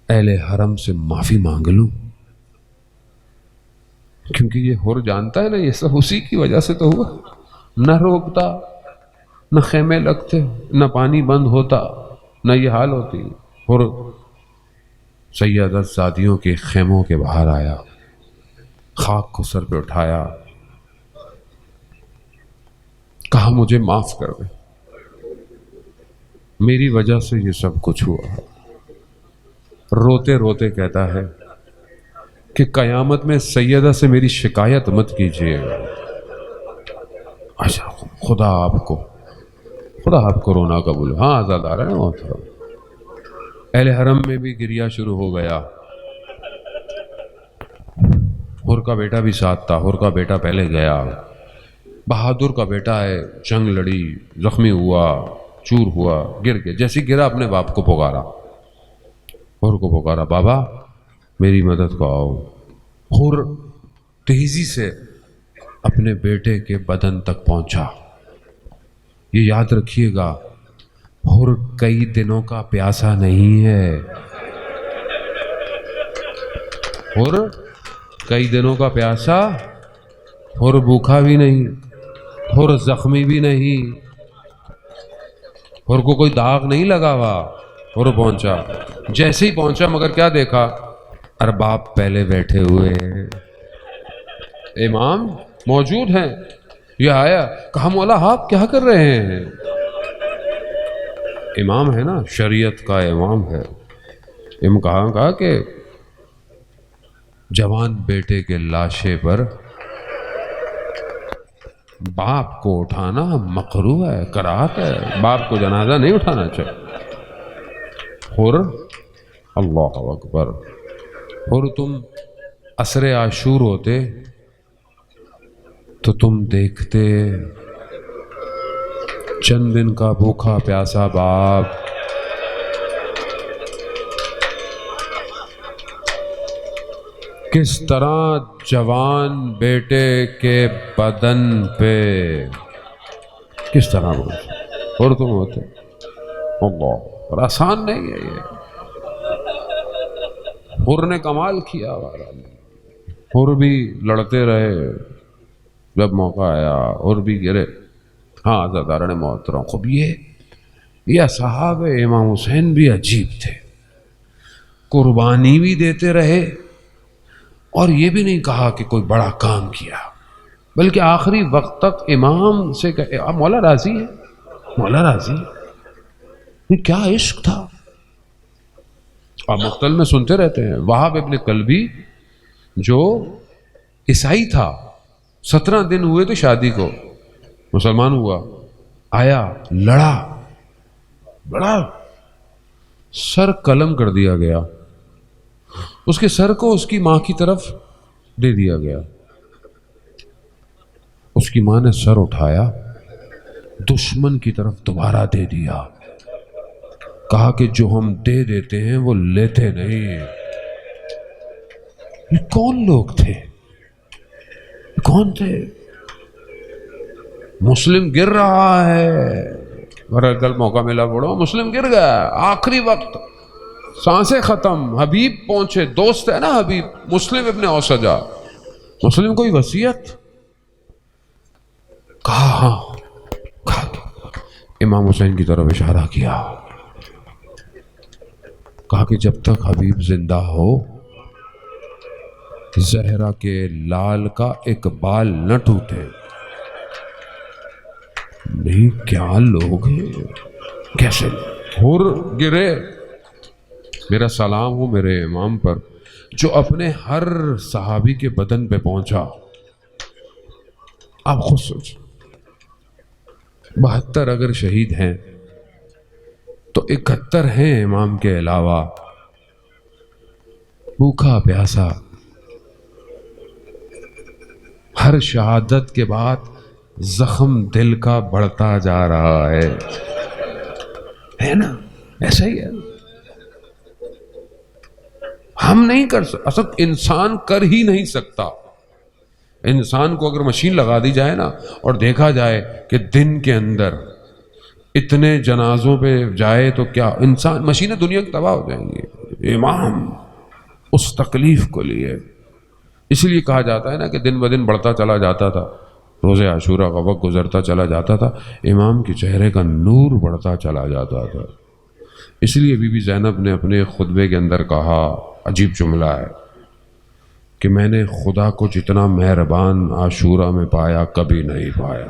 اہل حرم سے معافی مانگ لوں، کیونکہ یہ حر جانتا ہے نا یہ سب اسی کی وجہ سے تو ہوا. نہ روکتا، نہ خیمے لگتے، نہ پانی بند ہوتا، نہ یہ حال ہوتی. حر سیدت زادیوں کے خیموں کے باہر آیا، خاک کو سر پہ اٹھایا، کہا مجھے معاف کر دے، میری وجہ سے یہ سب کچھ ہوا. روتے روتے کہتا ہے کہ قیامت میں سیدہ سے میری شکایت مت کیجیے. اچھا خدا آپ کو رونا قبول. ہاں آزادار ہے محترم. اہل حرم میں بھی گریا شروع ہو گیا. حر کا بیٹا بھی ساتھ تھا. حر کا بیٹا پہلے گیا. بہادر کا بیٹا ہے، جنگ لڑی، زخمی ہوا، چور ہوا، گر گیا. جیسے گرا اپنے باپ کو پکارا. حر کو پکارا، بابا میری مدد کو آؤ. حر تیزی سے اپنے بیٹے کے بدن تک پہنچا. یہ یاد رکھیے گا، حر کئی دنوں کا پیاسا نہیں ہے. حر کئی دنوں کا پیاسا، حر بھوکا بھی نہیں، حر زخمی بھی نہیں، حر کو کوئی داغ نہیں لگا ہوا. حر پہنچا. جیسے ہی پہنچا مگر کیا دیکھا؟ ارباب پہلے بیٹھے ہوئے ہیں، امام موجود ہیں. یہ آیا، کہا مولا آپ کیا کر رہے ہیں؟ امام ہے نا، شریعت کا امام ہے. کہا کہ جوان بیٹے کے لاشے پر باپ کو اٹھانا مکروہ ہے، کراہت ہے. باپ کو جنازہ نہیں اٹھانا چاہیے. حر اللہ اکبر. حر تم عصر عاشور ہوتے تو تم دیکھتے چند دن کا بھوکا پیاسا باپ کس طرح جوان بیٹے کے بدن پہ کس طرح بولتے. اور تم ہوتے اللہ. اور آسان نہیں ہے یہ. حر نے کمال کیا. حر بھی لڑتے رہے. جب موقع آیا حر بھی گرے. ہاں عزاداران محترم، خوب یہ اصحاب امام حسین بھی عجیب تھے. قربانی بھی دیتے رہے اور یہ بھی نہیں کہا کہ کوئی بڑا کام کیا، بلکہ آخری وقت تک امام سے کہے مولا راضی ہے، مولا راضی ہے. یہ کیا عشق تھا. اور مقتل میں سنتے رہتے ہیں وہاب ابن کلبی جو عیسائی تھا، 17 دن ہوئے تھے شادی کو، مسلمان ہوا، آیا، لڑا، بڑا سر قلم کر دیا گیا. اس کے سر کو اس کی ماں کی طرف دے دیا گیا. اس کی ماں نے سر اٹھایا، دشمن کی طرف دوبارہ دے دیا. کہا کہ جو ہم دے دیتے ہیں وہ لیتے نہیں. یہ کون لوگ تھے؟ کون تھے؟ مسلم گر رہا ہے، اور کل موقع ملا پڑو مسلم گر گیا، آخری وقت سانسیں ختم. حبیب پہنچے، دوست ہے نا حبیب، مسلم ابن اوسجا. مسلم کوئی وصیت؟ کہا ہاں. امام حسین کی طرف اشارہ کیا، کہا کہ جب تک حبیب زندہ ہو زہرا کے لال کا ایک بال نہ ٹوٹے. نہیں کیا لوگ ہیں، کیسے. حر گرے. میرا سلام ہو میرے امام پر جو اپنے ہر صحابی کے بدن پہ پہنچا. آپ خود سوچ، 72 اگر شہید ہیں تو 71 ہیں امام کے علاوہ. بھوکا پیاسا، ہر شہادت کے بعد زخم دل کا بڑھتا جا رہا ہے. ہے نا، ایسا ہی ہے. ہم نہیں کر سکتے، اصل انسان کر ہی نہیں سکتا. انسان کو اگر مشین لگا دی جائے نا اور دیکھا جائے کہ دن کے اندر اتنے جنازوں پہ جائے تو کیا انسان، مشینیں دنیا کی تباہ ہو جائیں گی. امام اس تکلیف کو لیے، اس لیے کہا جاتا ہے نا کہ دن بدن بڑھتا چلا جاتا تھا، روز عاشورہ کا وقت گزرتا چلا جاتا تھا، امام کے چہرے کا نور بڑھتا چلا جاتا تھا. اس لیے بی بی زینب نے اپنے خطبے کے اندر کہا، عجیب جملہ ہے، کہ میں نے خدا کو جتنا مہربان عاشورہ میں پایا کبھی نہیں پایا.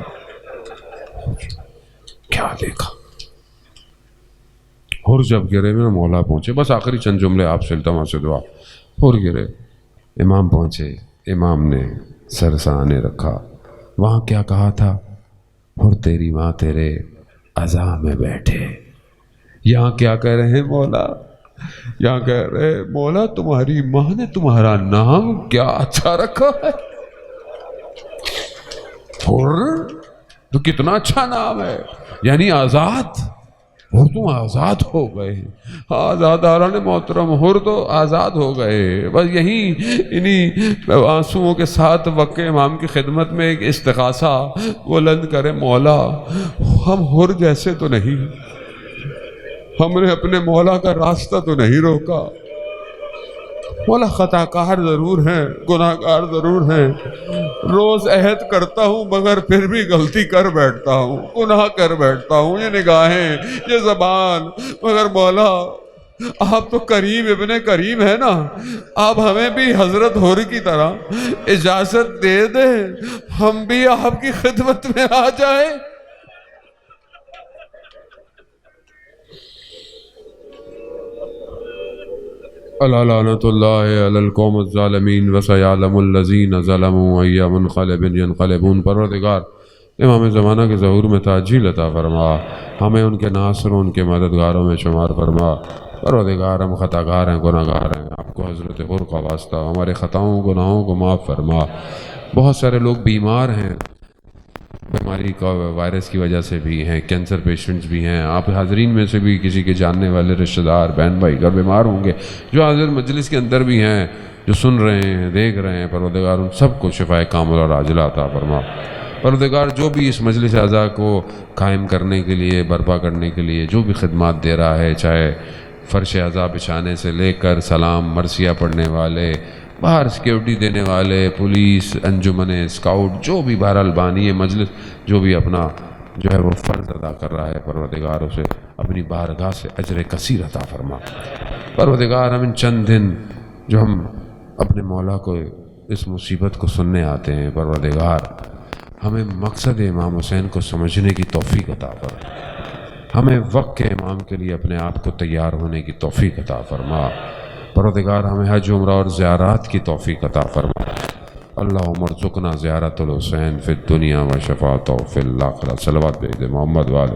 کیا دیکھا. اور جب گرے میں مولا پہنچے، بس آخری چند جملے آپ سے التماس سے دعا. اور گرے، امام پہنچے، امام نے سر سانے رکھا. وہاں کیا کہا تھا؟ اور تیری ماں تیرے عزا میں بیٹھے. یہاں کیا کہہ رہے ہیں مولا؟ یہاں کہہ رہے مولا تمہاری ماں نے تمہارا نام کیا اچھا رکھا ہے. حر تو کتنا اچھا نام ہے، یعنی آزاد. اور تم آزاد ہو گئے. آزاداران محترم، حر تو آزاد ہو گئے. بس یہی انہی آنسوؤں کے ساتھ وقع امام کی خدمت میں ایک استغاثہ بلند کرے، مولا ہم حر جیسے تو نہیں، ہم نے اپنے مولا کا راستہ تو نہیں روکا. مولا خطا کار ضرور ہیں، گناہ گار ضرور ہیں، روز عہد کرتا ہوں مگر پھر بھی غلطی کر بیٹھتا ہوں، گناہ کر بیٹھتا ہوں. یہ نگاہیں، یہ زبان، مگر مولا آپ تو کریم ابن کریم ہے نا، آپ ہمیں بھی حضرت حر کی طرح اجازت دے دیں، ہم بھی آپ کی خدمت میں آ جائیں. الا لعنۃ اللہ علی القوم الظالمین وسیعلم الذین ظلموا ای منقلب ینقلبون. پروردگار امام زمانہ کے ظہور میں تعجیل عطا فرما، ہمیں ان کے ناصروں، ان کے مددگاروں میں شمار فرما. پروردگار ہم خطا کار ہیں، گناہ گار ہیں، آپ کو حضرت حر کا واسطہ ہمارے خطاؤں گناہوں کو معاف فرما. بہت سارے لوگ بیمار ہیں، بیماری کا وائرس کی وجہ سے بھی ہیں، کینسر پیشنٹس بھی ہیں. آپ حاضرین میں سے بھی کسی کے جاننے والے رشتہ دار بہن بھائی اگر بیمار ہوں گے، جو حاضر مجلس کے اندر بھی ہیں، جو سن رہے ہیں، دیکھ رہے ہیں، پروردگار ان سب کو شفائے کاملہ اور عاجلہ عطا فرما. پروردگار جو بھی اس مجلس اعضاء کو قائم کرنے کے لیے، برپا کرنے کے لیے جو بھی خدمات دے رہا ہے، چاہے فرش اعضاء بچھانے سے لے کر سلام مرثیہ پڑھنے والے، باہر سیکیورٹی دینے والے، پولیس، انجمن اسکاؤٹ، جو بھی بہرحال بانی مجلس جو بھی اپنا جو ہے وہ فرض ادا کر رہا ہے، پروردگار اسے اپنی بارگاہ سے اجر کثیر عطا فرما. پروردگار ہم ان چند دن جو ہم اپنے مولا کو اس مصیبت کو سننے آتے ہیں، پروردگار ہمیں مقصد امام حسین کو سمجھنے کی توفیق عطا فرما. ہمیں وقت کے امام کے لیے اپنے آپ کو تیار ہونے کی توفیق عطا فرما. پروردگار ہمیں حج عمرہ اور زیارات کی توفیق عطا فرما. اللہم ارزقنا زیارت الحسین فی الدنیا و شفاعتہ فی الآخرہ. صلوات بید محمد والے